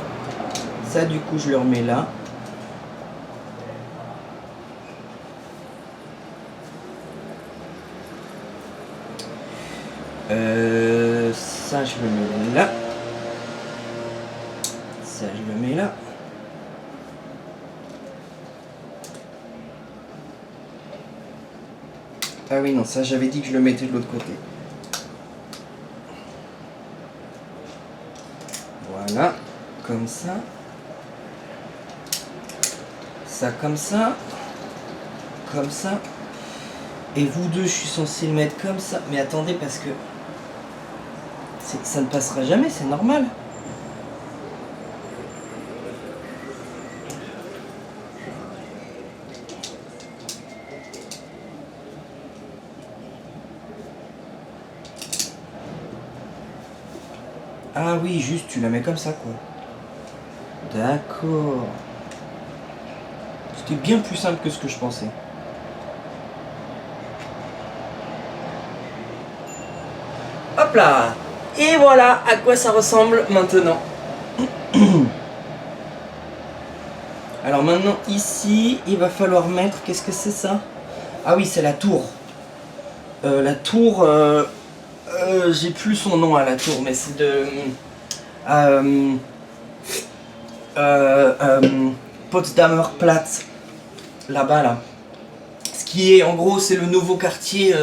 ça du coup je le remets là. Ça je le mets là. Ça je le mets là. Ah oui non, ça j'avais dit que je le mettais de l'autre côté. Voilà, comme ça. Ça comme ça. Comme ça. Et vous deux, je suis censé le mettre comme ça. Mais attendez, parce que ça ne passera jamais, c'est normal. Ah oui, juste tu la mets comme ça, quoi. D'accord. C'était bien plus simple que ce que je pensais. Hop là! Et voilà à quoi ça ressemble maintenant. Alors maintenant ici, il va falloir mettre... Qu'est-ce que c'est ça? Ah oui, c'est la tour. La tour... j'ai plus son nom à la tour, mais c'est de... Potsdamer Platz. Là-bas, là. Ce qui est, en gros, c'est le nouveau quartier...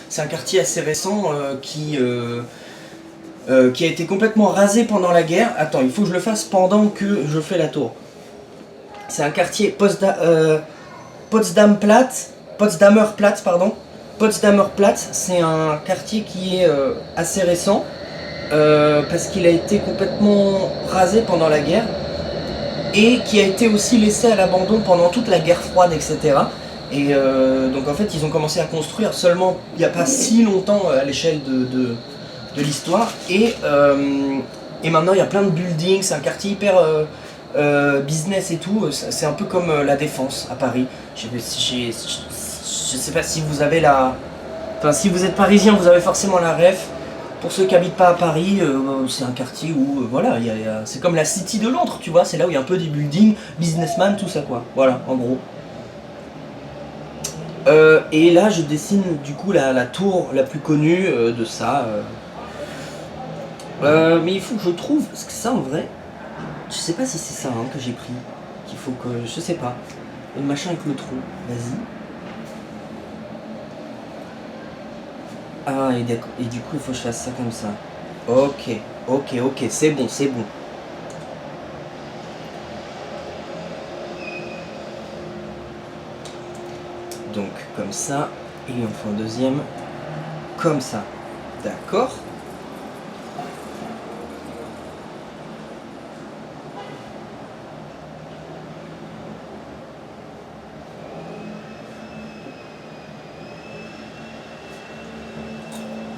c'est un quartier assez récent qui a été complètement rasé pendant la guerre. Attends, il faut que je le fasse pendant que je fais la tour. C'est un quartier Potsdamer Platz, pardon. Potsdamer Platz, c'est un quartier qui est assez récent parce qu'il a été complètement rasé pendant la guerre et qui a été aussi laissé à l'abandon pendant toute la guerre froide, etc. Et donc en fait, ils ont commencé à construire seulement il n'y a pas si longtemps à l'échelle de l'histoire. Et maintenant, il y a plein de buildings, c'est un quartier hyper business et tout. C'est un peu comme la Défense à Paris. Je sais pas si vous avez la... Enfin, si vous êtes parisien, vous avez forcément la ref. Pour ceux qui habitent pas à Paris, c'est un quartier où, voilà, c'est comme la City de Londres, tu vois. C'est là où il y a un peu des buildings, businessman, tout ça, quoi. Voilà, en gros. Et là, je dessine du coup la tour la plus connue de ça. Mais il faut que je trouve... Parce que ça, en vrai, je sais pas si c'est ça hein, que j'ai pris. Qu'il faut que... Je sais pas. Le machin avec le trou. Vas-y. Ah, et du coup, il faut que je fasse ça comme ça. Ok, ok, c'est bon, c'est bon. Donc, comme ça. Et il en faut un deuxième. comme ça. D'accord.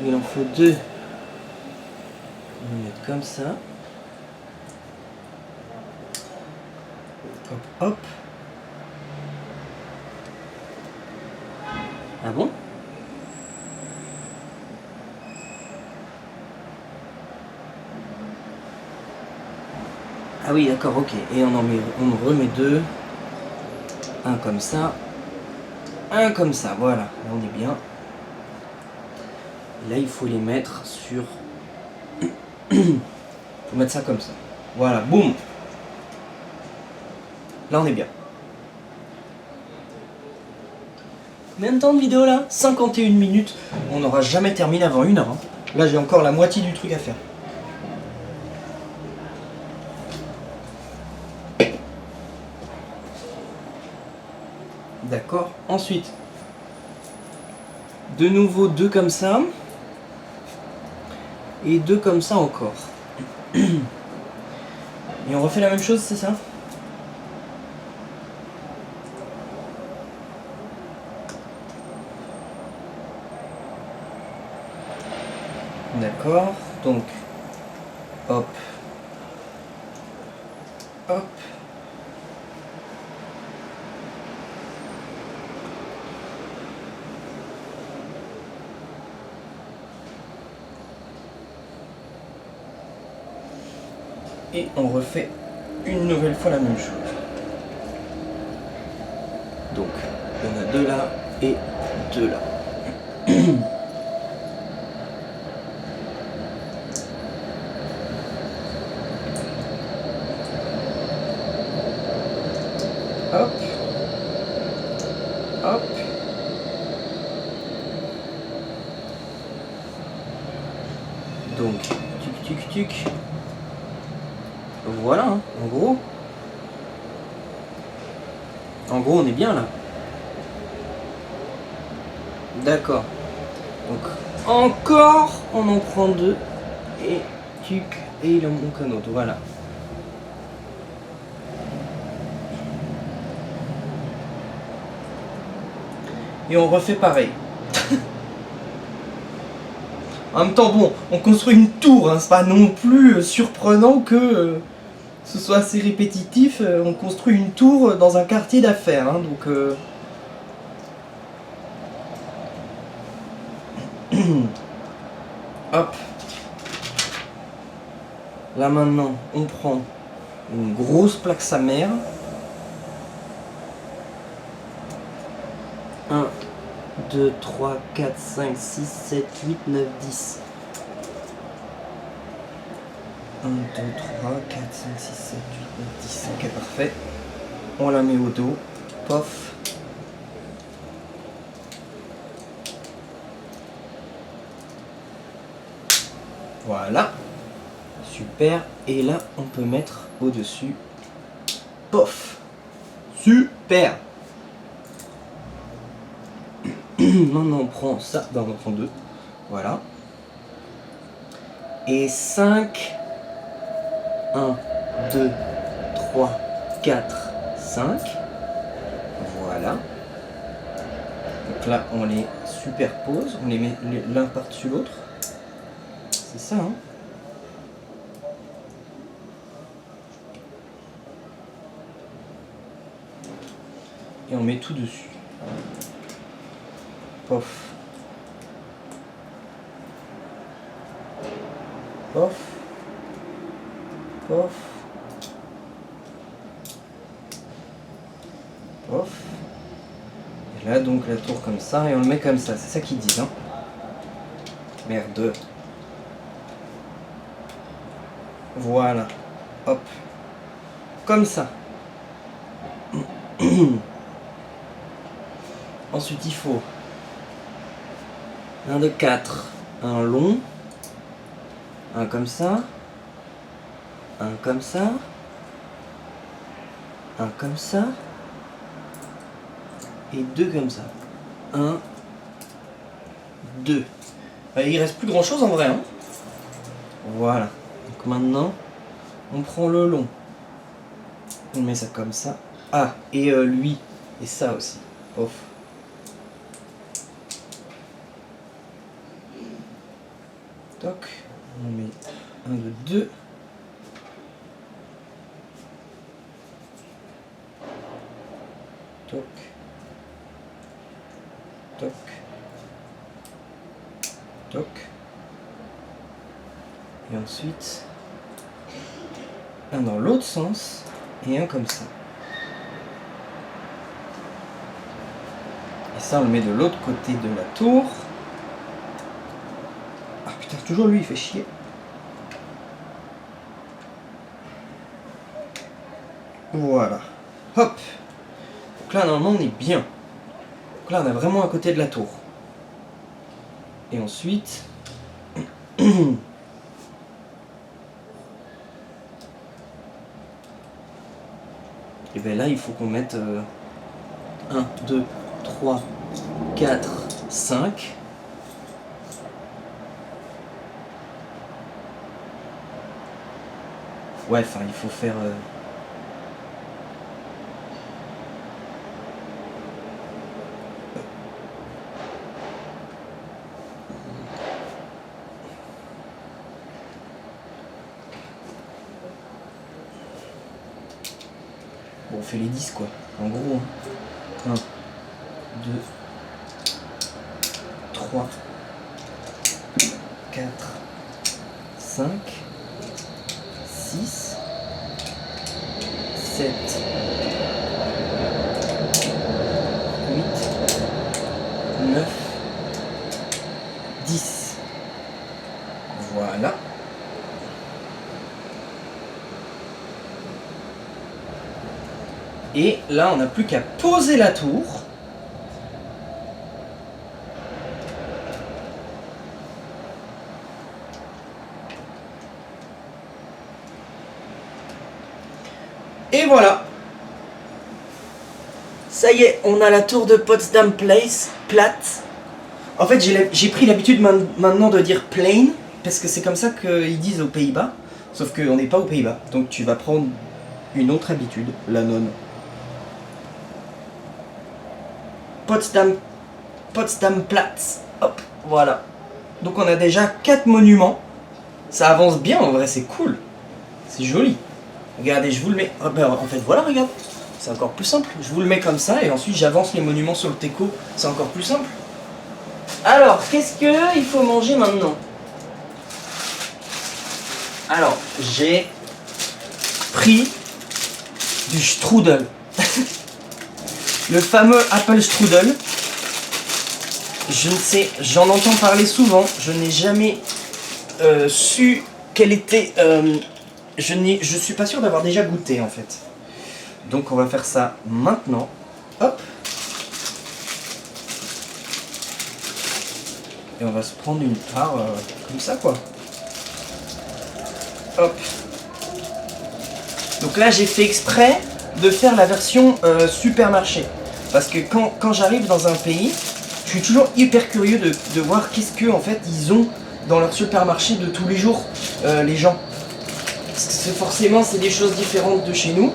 Il en faut deux. On va mettre comme ça. Hop, hop. Ah bon? Ah oui, d'accord, ok. Et on en remet deux. Un comme ça. Un comme ça, voilà. Là, on est bien. Là, il faut les mettre sur... Il faut mettre ça comme ça. Voilà, boum. Là, on est bien. Combien de temps de vidéo, là? 51 minutes. On n'aura jamais terminé avant 1 heure. Hein. Là, j'ai encore la moitié du truc à faire. D'accord. Ensuite, de nouveau deux comme ça. Et deux comme ça encore. Et on refait la même chose, c'est ça? D'accord. Donc, hop. Hop. Et on refait une nouvelle fois la même chose. Donc, il y en a deux là et deux là. Hop. Hop. Donc, tuc tuc tuc. Voilà, hein, en gros. En gros, on est bien là. D'accord. Donc, encore, on en prend deux. Et tuc. Et il en manque un autre. Voilà. Et on refait pareil. En même temps, bon, on construit une tour, hein, c'est pas non plus surprenant que ce soit assez répétitif. On construit une tour dans un quartier d'affaires, hein, donc... Hop. Là maintenant, on prend une grosse plaque sa mère. 1, 2, 3, 4, 5, 6, 7, 8, 9, 10. 1, 2, 3, 4, 5, 6, 7, 8, 9, 10. Ok, parfait. On la met au dos. Pof. Voilà. Super. Et là, on peut mettre au-dessus. Pof. Super. Maintenant, on prend ça. Ben, on en prend deux. Voilà. Et 5. 1, 2, 3, 4, 5. Voilà. Donc là, on les superpose. On les met l'un par-dessus l'autre. C'est ça, hein? Et on met tout dessus. Pof. Pof. Pof. Pof. Et là, donc, la tour comme ça, et on le met comme ça. C'est ça qu'ils disent, hein? Merde. Voilà. Hop. Comme ça. Ensuite, il faut un de 4, un long, un comme ça, un comme ça, un comme ça, et deux comme ça. 1, 2. Il reste plus grand chose en vrai. Hein. Voilà. Donc maintenant, on prend le long. On met ça comme ça. Ah, et lui. Et ça aussi. Off. Toc. On met 1, 2, 2. Toc. Toc. Toc. Et ensuite, un dans l'autre sens et un comme ça. Et ça, on le met de l'autre côté de la tour. Ah putain, toujours lui, il fait chier. Voilà. Hop. Donc là, normalement, on est bien. Donc là, on est vraiment à côté de la tour. Et ensuite... Et bien là, il faut qu'on mette 1, 2, 3, 4, 5. Ouais, enfin, il faut faire... Bon, on fait les 10 quoi, en gros. 1, 2, 3, 4, 5, 6, 7, 8, 9, 10. Voilà. Et là, on n'a plus qu'à poser la tour. Et voilà. Ça y est, on a la tour de Potsdam Place, plate. En fait, j'ai pris l'habitude maintenant de dire plain, parce que c'est comme ça qu'ils disent aux Pays-Bas. Sauf qu'on n'est pas aux Pays-Bas, donc tu vas prendre une autre habitude, la nonne. Potsdam Platz. Hop, voilà. Donc on a déjà 4 monuments. Ça avance bien en vrai, c'est cool. C'est joli. Regardez, je vous le mets... Oh, ben, en fait, voilà, regarde. C'est encore plus simple. Je vous le mets comme ça et ensuite j'avance les monuments sur le teco. C'est encore plus simple. Alors, qu'est-ce qu'il faut manger maintenant? Alors, j'ai pris du strudel. Le fameux Apple Strudel. Je ne sais, j'en entends parler souvent. Je n'ai jamais su quel était... je suis pas sûr d'avoir déjà goûté en fait. Donc on va faire ça maintenant. Hop. Et on va se prendre une part comme ça quoi. Hop. Donc là j'ai fait exprès de faire la version supermarché. Parce que quand j'arrive dans un pays, je suis toujours hyper curieux de voir qu'est-ce que en fait ils ont dans leur supermarché de tous les jours, les gens. Parce que forcément c'est des choses différentes de chez nous.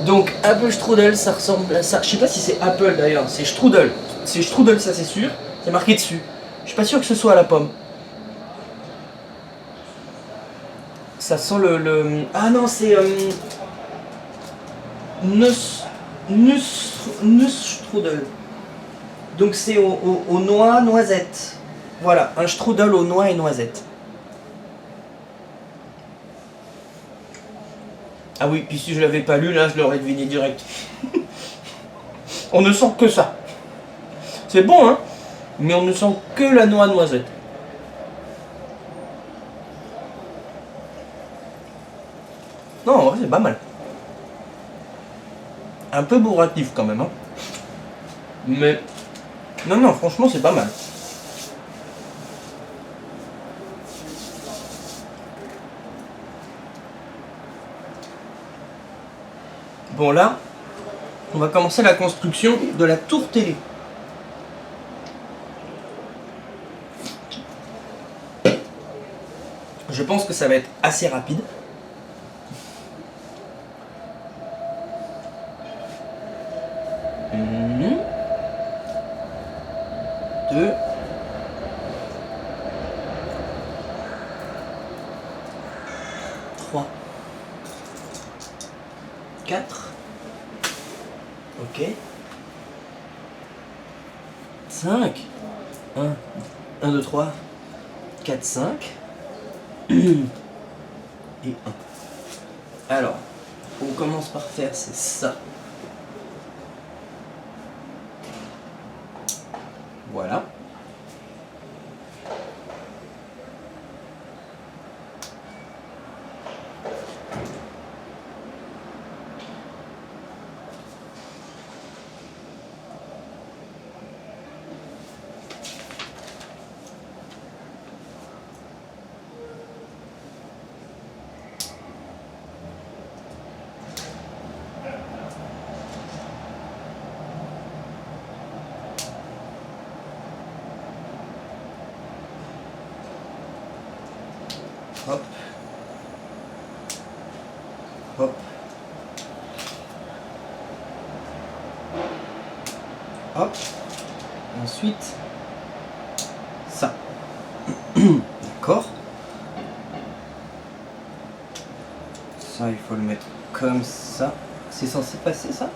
Donc Apple Strudel, ça ressemble à ça. Je sais pas si c'est Apple d'ailleurs, c'est Strudel. C'est Strudel, ça c'est sûr. C'est marqué dessus. Je suis pas sûr que ce soit à la pomme. Ça sent le... Ah non, c'est... Nussstrudel. Donc c'est aux noix, noisettes. Voilà, un strudel aux noix et noisettes. Ah oui, puis si je l'avais pas lu, là, je l'aurais deviné direct. On ne sent que ça. C'est bon, hein? Mais on ne sent que la noix noisette. Non, en vrai, c'est pas mal. Un peu bourratif quand même, hein. Mais... Non, franchement, c'est pas mal. Bon, là, on va commencer la construction de la tour télé. Je pense que ça va être assez rapide. Une, deux, trois, quatre, ok, 5, 1, 2, 3, 4, 5, et 1. Alors, on commence par faire, c'est ça. Voilà. Hop. Hop. Hop. Ensuite, ça. D'accord. Ça, il faut le mettre comme ça. C'est censé passer, ça?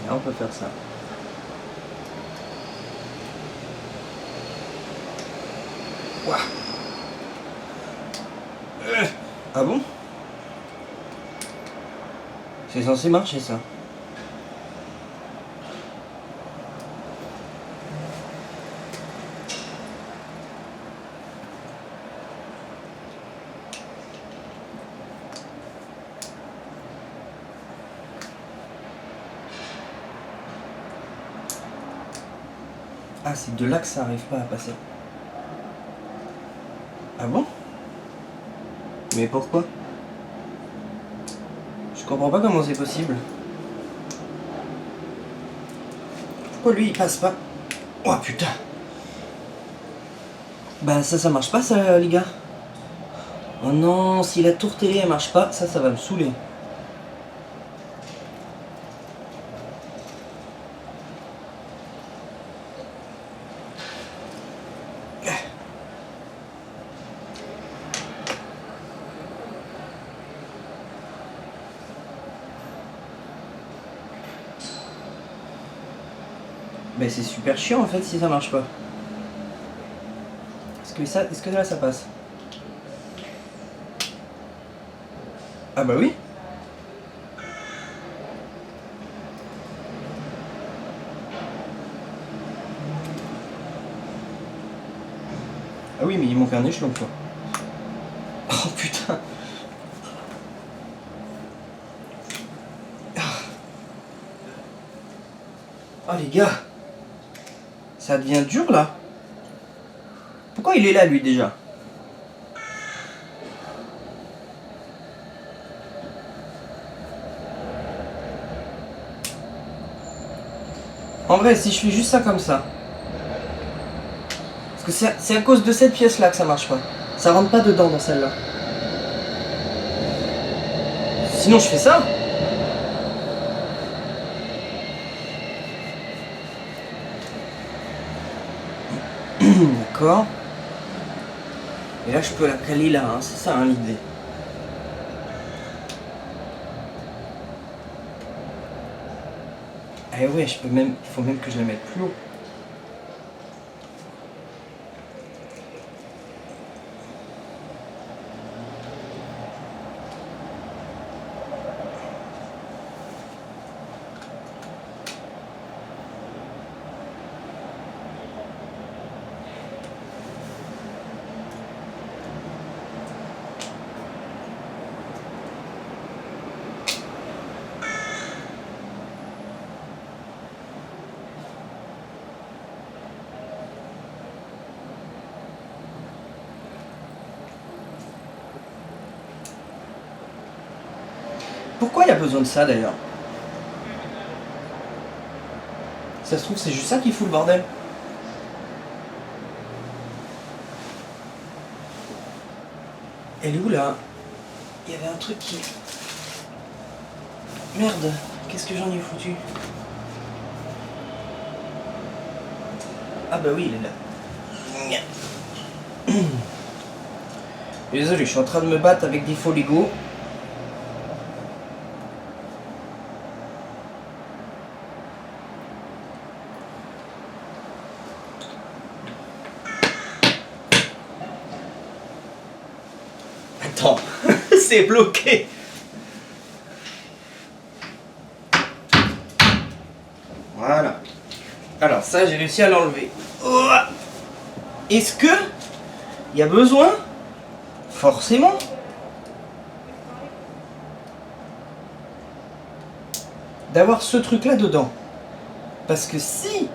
Là, on peut faire ça. Ouah. Ah bon? C'est censé marcher, ça. Ah, c'est de là que ça arrive pas à passer. Ah bon? Mais pourquoi? Je comprends pas comment c'est possible. Pourquoi lui il passe pas? Oh putain! Bah ça marche pas ça les gars. Oh non, si la tour télé elle marche pas, ça va me saouler. Mais c'est super chiant en fait si ça marche pas. Est-ce que là ça passe? Ah bah oui. Ah oui mais il manque un échelon quoi. Oh putain. Oh les gars. Ça devient dur là. Pourquoi il est là lui déjà? En vrai si je fais juste ça comme ça. Parce que c'est à cause de cette pièce là que ça marche pas. Ça rentre pas dedans dans celle-là. Sinon je fais ça. D'accord. Et là je peux la caler là, hein. C'est ça hein, l'idée. Eh ouais, je peux même. Il faut même que je la mette plus haut. Pourquoi il y a besoin de ça d'ailleurs? Ça se trouve, c'est juste ça qui fout le bordel. Elle est où là? Il y avait un truc qui... Merde, qu'est-ce que j'en ai foutu? Ah bah oui, il est là. Désolé, je suis en train de me battre avec des faux Lego. Attends, c'est bloqué. Voilà. Alors ça, j'ai réussi à l'enlever. Oh, est-ce que il y a besoin, forcément, d'avoir ce truc-là dedans? Parce que si...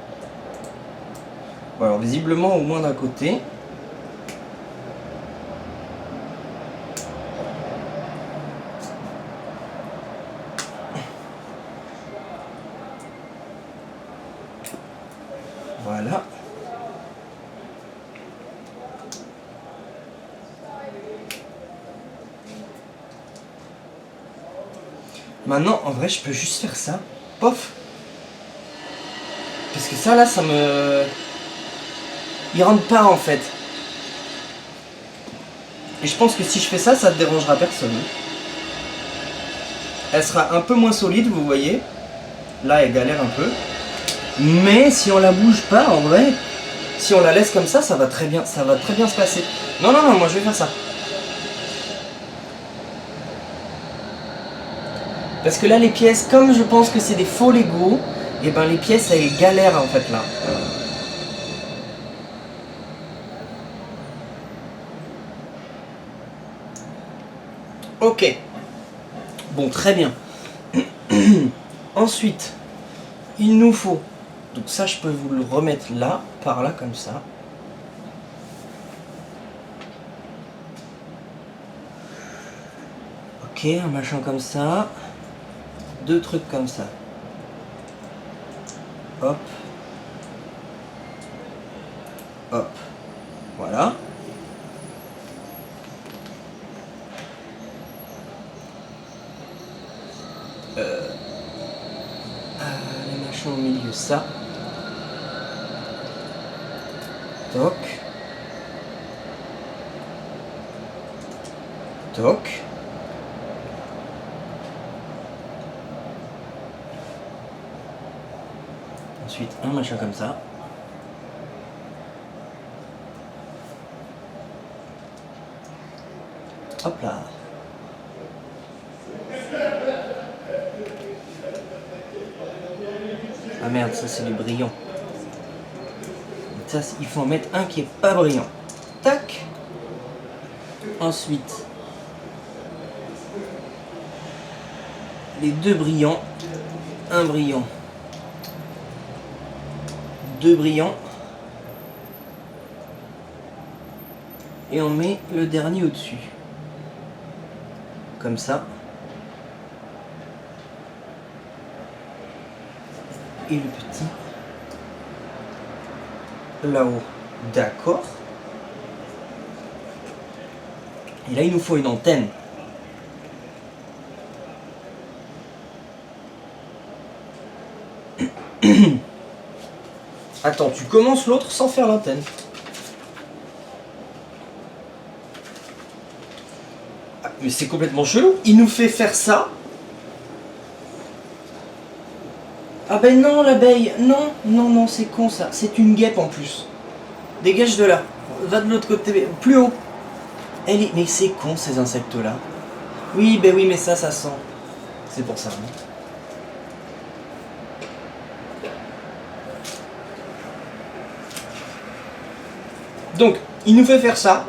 Bon, alors visiblement au moins d'un côté. Voilà. Maintenant, en vrai, je peux juste faire ça. Pof. Parce que ça, là, ça me... Il rentre pas, en fait. Et je pense que si je fais ça, ça ne dérangera personne. Elle sera un peu moins solide, vous voyez. Là, elle galère un peu. Mais si on la bouge pas, en vrai, si on la laisse comme ça va très bien se passer. Non, non, non, moi je vais faire ça. Parce que là, les pièces, comme je pense que c'est des faux Lego, et ben les pièces, elles galèrent en fait là. Ok. Bon, très bien. Ensuite, il nous faut... Donc ça, je peux vous le remettre là, par là, comme ça. Ok, un machin comme ça. Deux trucs comme ça. Hop. Hop. Voilà. Les machins au milieu, ça. Toc. Toc. Ensuite, un machin comme ça. Hop là. Ah merde, ça c'est les brillants. Ça, il faut en mettre un qui est pas brillant. Tac. Ensuite, les deux brillants. Un brillant. Deux brillants. Et on met le dernier au-dessus. Comme ça. Et le petit là-haut. D'accord. Et là, il nous faut une antenne. Attends, tu commences l'autre sans faire l'antenne. Ah, mais c'est complètement chelou. Il nous fait faire ça. Ah ben non, l'abeille. Non, non, non, c'est con ça. C'est une guêpe en plus. Dégage de là. Va de l'autre côté. Plus haut. Elle est... Mais c'est con ces insectes-là. Oui, ben oui, mais ça sent. C'est pour ça. Hein. Donc, il nous fait faire ça.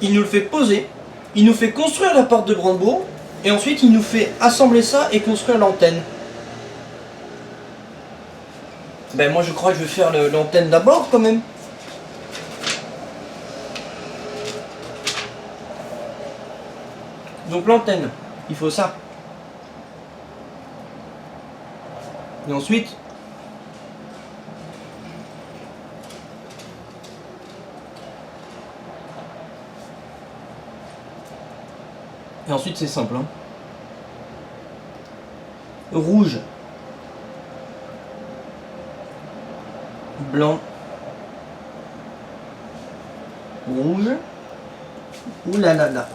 Il nous le fait poser. Il nous fait construire la porte de Brandebourg. Et ensuite, il nous fait assembler ça et construire l'antenne. Ben moi, je crois que je vais faire l'antenne d'abord quand même. Donc l'antenne, il faut ça. Et ensuite, c'est simple. Hein. Rouge, blanc, rouge. Ouh là là là.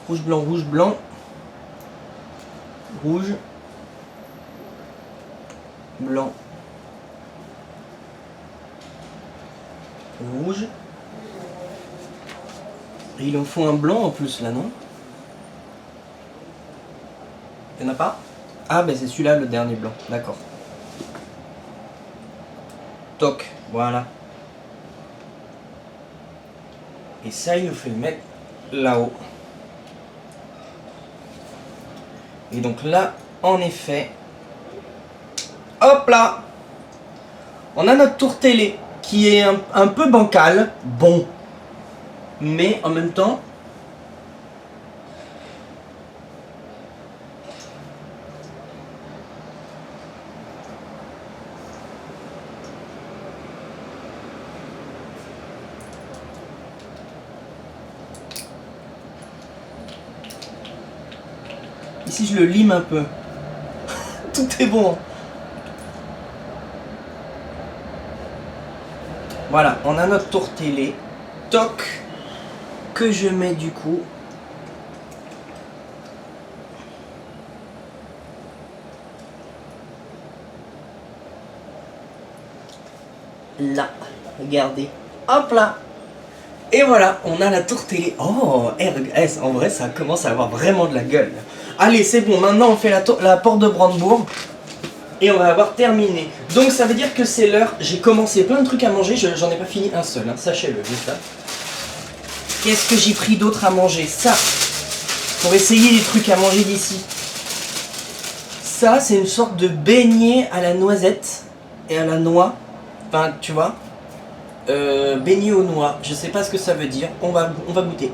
Rouge, blanc, rouge, blanc. Rouge. Blanc. Rouge. Et il en faut un blanc en plus là, non? Il n'y en a pas? Ah ben c'est celui-là le dernier blanc, d'accord. Toc, voilà. Et ça il nous fait le mettre là-haut. Et donc là, en effet, hop là, on a notre tour télé qui est un peu bancale, bon, mais en même temps, ici je le lime un peu. Tout est bon. Voilà, on a notre tour télé. Toc. Que je mets du coup. Là. Regardez. Hop là. Et voilà, on a la tour télé. Oh, RS, en vrai, ça commence à avoir vraiment de la gueule. Allez, c'est bon, maintenant on fait la porte de Brandebourg. Et on va avoir terminé. Donc ça veut dire que c'est l'heure. J'ai commencé plein de trucs à manger, j'en ai pas fini un seul, hein, sachez-le, juste ça. Qu'est-ce que j'ai pris d'autre à manger? Ça, pour essayer les trucs à manger d'ici. Ça, c'est une sorte de beignet à la noisette et à la noix. Enfin, tu vois. Beignet aux noix, je sais pas ce que ça veut dire. On va goûter.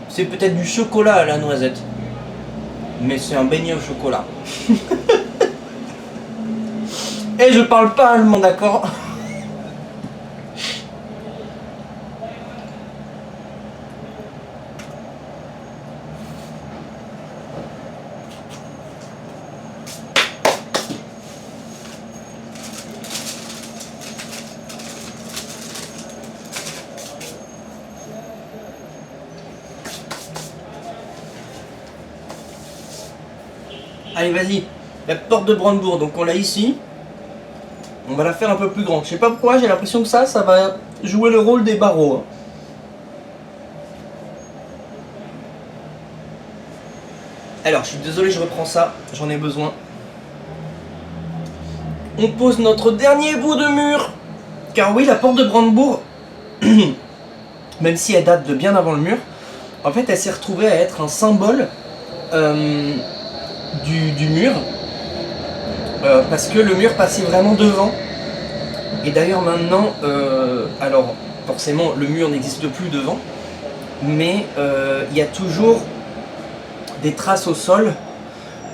C'est peut-être du chocolat à la noisette. Mais c'est un beignet au chocolat. Et je parle pas allemand, d'accord? Allez, vas-y. La porte de Brandebourg, donc on l'a ici. On va la faire un peu plus grande. Je sais pas pourquoi, j'ai l'impression que ça va jouer le rôle des barreaux. Alors, je suis désolé, je reprends ça. J'en ai besoin. On pose notre dernier bout de mur. Car oui, la porte de Brandebourg, même si elle date de bien avant le mur, en fait, elle s'est retrouvée à être un symbole du mur. Parce que le mur passait vraiment devant. Et d'ailleurs maintenant, alors forcément le mur n'existe plus devant, mais il y a toujours des traces au sol,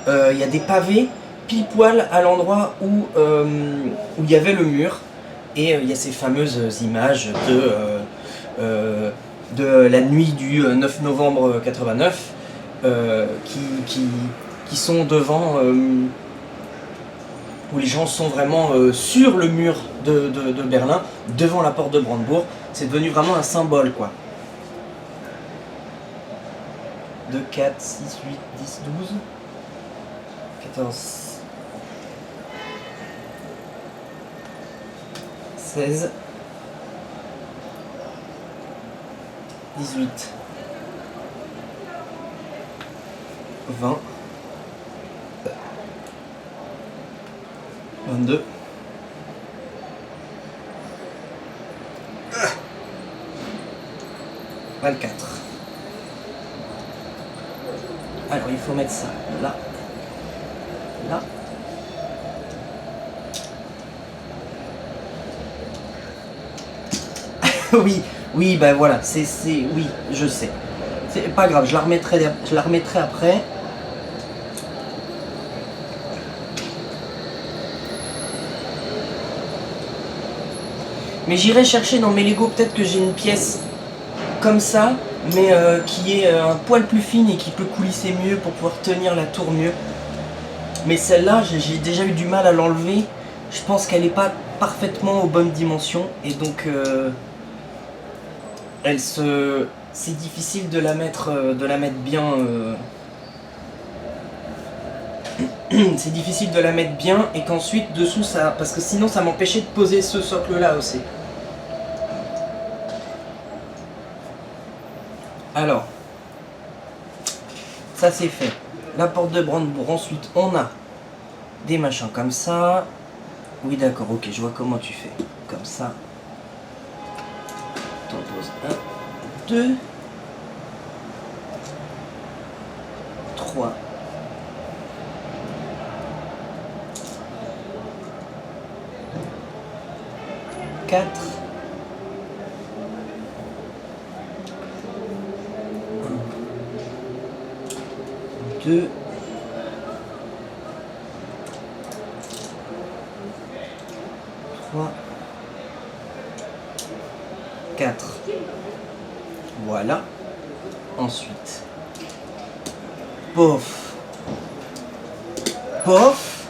il y a des pavés pile poil à l'endroit où il y avait le mur, et il y a ces fameuses images de la nuit du 9 novembre 89 qui sont devant, où les gens sont vraiment sur le mur de Berlin, devant la porte de Brandebourg. C'est devenu vraiment un symbole, quoi. 2, 4, 6, 8, 10, 12, 14, 16, 18, 20, 22, 24. Alors il faut mettre ça là, là, Oui, oui, bah voilà, oui, je sais. C'est pas grave, je la remettrai après. Mais j'irai chercher dans mes Lego, peut-être que j'ai une pièce comme ça, mais qui est un poil plus fine et qui peut coulisser mieux pour pouvoir tenir la tour mieux. Mais celle-là, j'ai déjà eu du mal à l'enlever. Je pense qu'elle n'est pas parfaitement aux bonnes dimensions et donc c'est difficile de la mettre bien. C'est difficile de la mettre bien et qu'ensuite dessous ça, parce que sinon ça m'empêchait de poser ce socle-là aussi. Alors, ça c'est fait. La porte de Brandebourg. Ensuite, on a des machins comme ça. Oui, d'accord, ok, je vois comment tu fais. Comme ça. T'en poses 1, 2, 3. 4. 2. 3. 4. Voilà. Ensuite. Pof. Pof.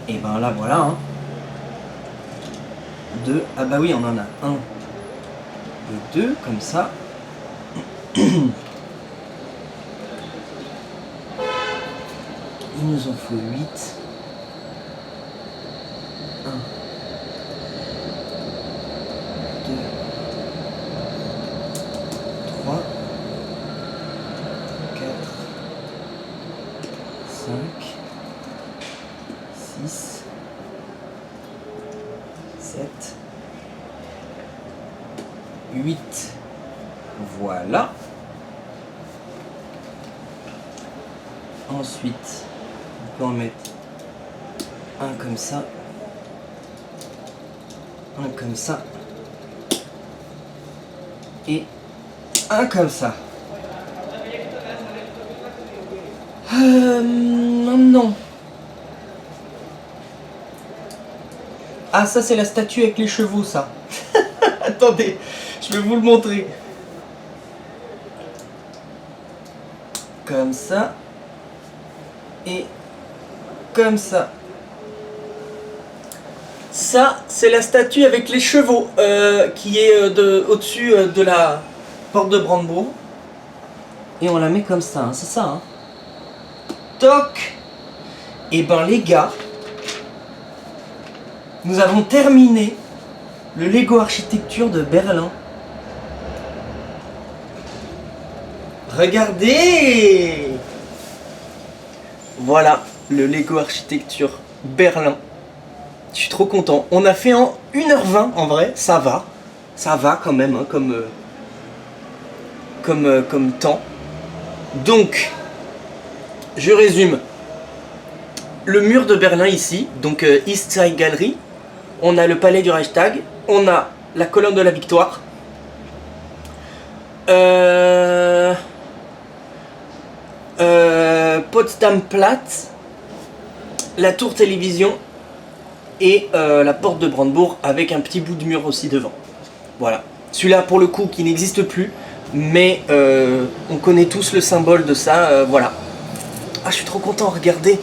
Et ben là voilà. Hein. 2. Ah bah oui, on en a 1 et 2 comme ça. Il nous en faut 8. 1, 2, 3, 4, 5, 6, 7, 8. Voilà. Ensuite, on peut en mettre un comme ça, un comme ça, et un comme ça. Non. Ah, ça c'est la statue avec les chevaux, ça. Attendez, je vais vous le montrer. Comme ça. Et comme ça. Ça, c'est la statue avec les chevaux qui est au-dessus de la porte de Brandebourg. Et on la met comme ça, hein, c'est ça. Hein. Toc. Et ben les gars, nous avons terminé le Lego Architecture de Berlin. Regardez! Voilà, le Lego Architecture Berlin. Je suis trop content. On a fait en 1h20 en vrai, ça va. Ça va quand même, hein, comme temps. Donc, je résume. Le mur de Berlin ici, donc East Side Gallery. On a le palais du Reichstag. On a la colonne de la Victoire. Potsdam Platz, la tour télévision et la porte de Brandebourg avec un petit bout de mur aussi devant. Voilà. Celui-là pour le coup qui n'existe plus, mais on connaît tous le symbole de ça. Voilà. Ah, je suis trop content, regardez.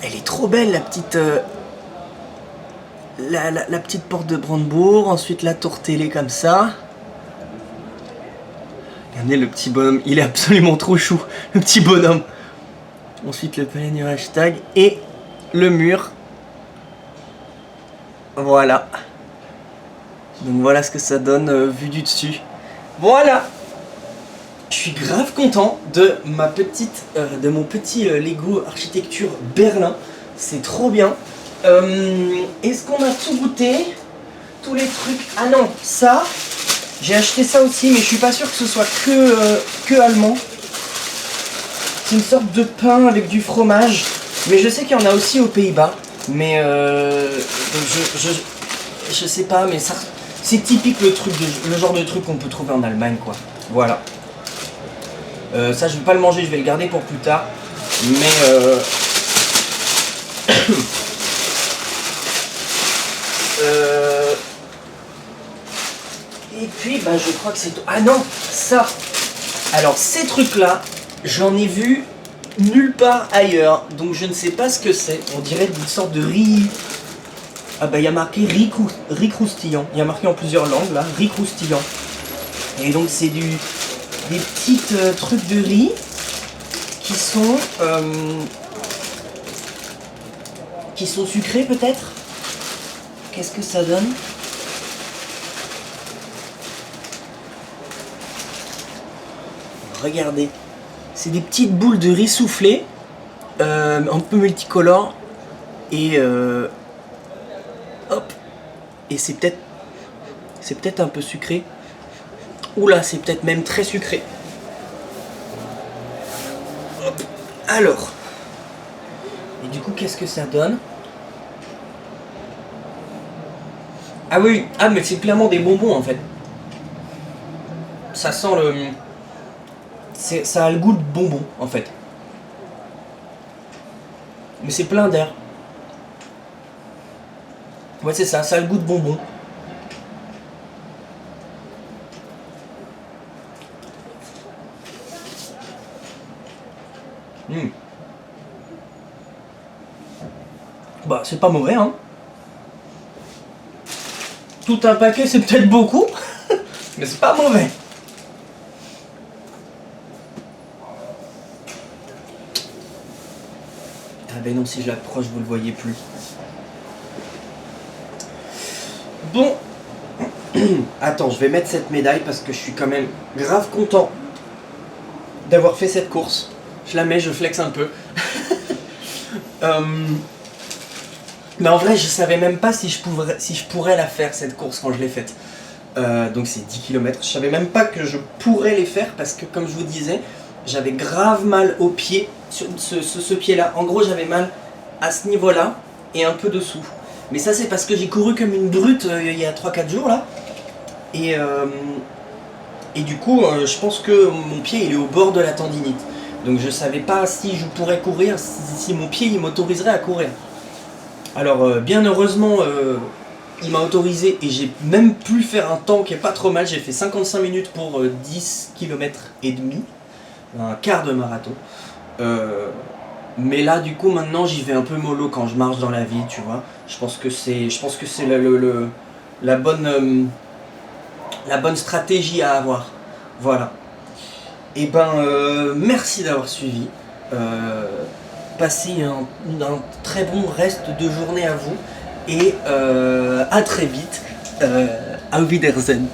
Elle est trop belle la petite... la petite porte de Brandebourg, ensuite la tour télé comme ça. Regardez le petit bonhomme, il est absolument trop chou, le petit bonhomme. Ensuite le palais du Reichstag et le mur. Voilà. Donc voilà ce que ça donne vu du dessus. Voilà. Je suis grave content de mon petit Lego Architecture Berlin. C'est trop bien. Est-ce qu'on a tout goûté? Tous les trucs. Ah non, ça... J'ai acheté ça aussi, mais je suis pas sûr que ce soit que allemand. C'est une sorte de pain avec du fromage. Mais je sais qu'il y en a aussi aux Pays-Bas. Mais donc je sais pas, mais ça, c'est typique le genre de truc qu'on peut trouver en Allemagne, quoi. Voilà. Ça, je vais pas le manger, je vais le garder pour plus tard. Mais et puis, bah, je crois que c'est tout. Ah non, ça. Alors, ces trucs-là, j'en ai vu nulle part ailleurs. Donc, je ne sais pas ce que c'est. On dirait une sorte de riz. Ah bah, il y a marqué riz croustillant. Il y a marqué en plusieurs langues, là. Riz croustillant. Et donc, c'est des petits trucs de riz qui sont sucrés, peut-être. Qu'est-ce que ça donne? Regardez, c'est des petites boules de riz soufflé, un peu multicolores, et hop, et c'est peut-être un peu sucré. Oula, c'est peut-être même très sucré. Hop. Alors, et du coup, qu'est-ce que ça donne? Ah oui, ah mais c'est clairement des bonbons en fait. Ça sent ça a le goût de bonbons en fait. Mais c'est plein d'air. Ouais, c'est ça, ça a le goût de bonbons. Bah, c'est pas mauvais, hein. Tout un paquet, c'est peut-être beaucoup, mais c'est pas mauvais. Ah ben non, si je l'approche, vous le voyez plus. Bon. Attends, je vais mettre cette médaille parce que je suis quand même grave content d'avoir fait cette course. Je la mets, je flex un peu. Mais en vrai, je savais même pas si je pourrais la faire, cette course, quand je l'ai faite. Donc c'est 10 km. Je savais même pas que je pourrais les faire parce que, comme je vous disais, j'avais grave mal au pied, sur ce pied-là. En gros, j'avais mal à ce niveau-là et un peu dessous. Mais ça, c'est parce que j'ai couru comme une brute il y a 3-4 jours, là. Et du coup, je pense que mon pied, il est au bord de la tendinite. Donc je savais pas si je pourrais courir, si mon pied, il m'autoriserait à courir. Alors, bien heureusement, il m'a autorisé et j'ai même pu faire un temps qui est pas trop mal. J'ai fait 55 minutes pour 10 km et demi, un quart de marathon. Mais là, du coup, maintenant, j'y vais un peu mollo quand je marche dans la ville, tu vois. Je pense que c'est la bonne stratégie à avoir. Voilà. Et ben, merci d'avoir suivi. Passez un très bon reste de journée à vous. Et à très vite. Auf Wiedersehen.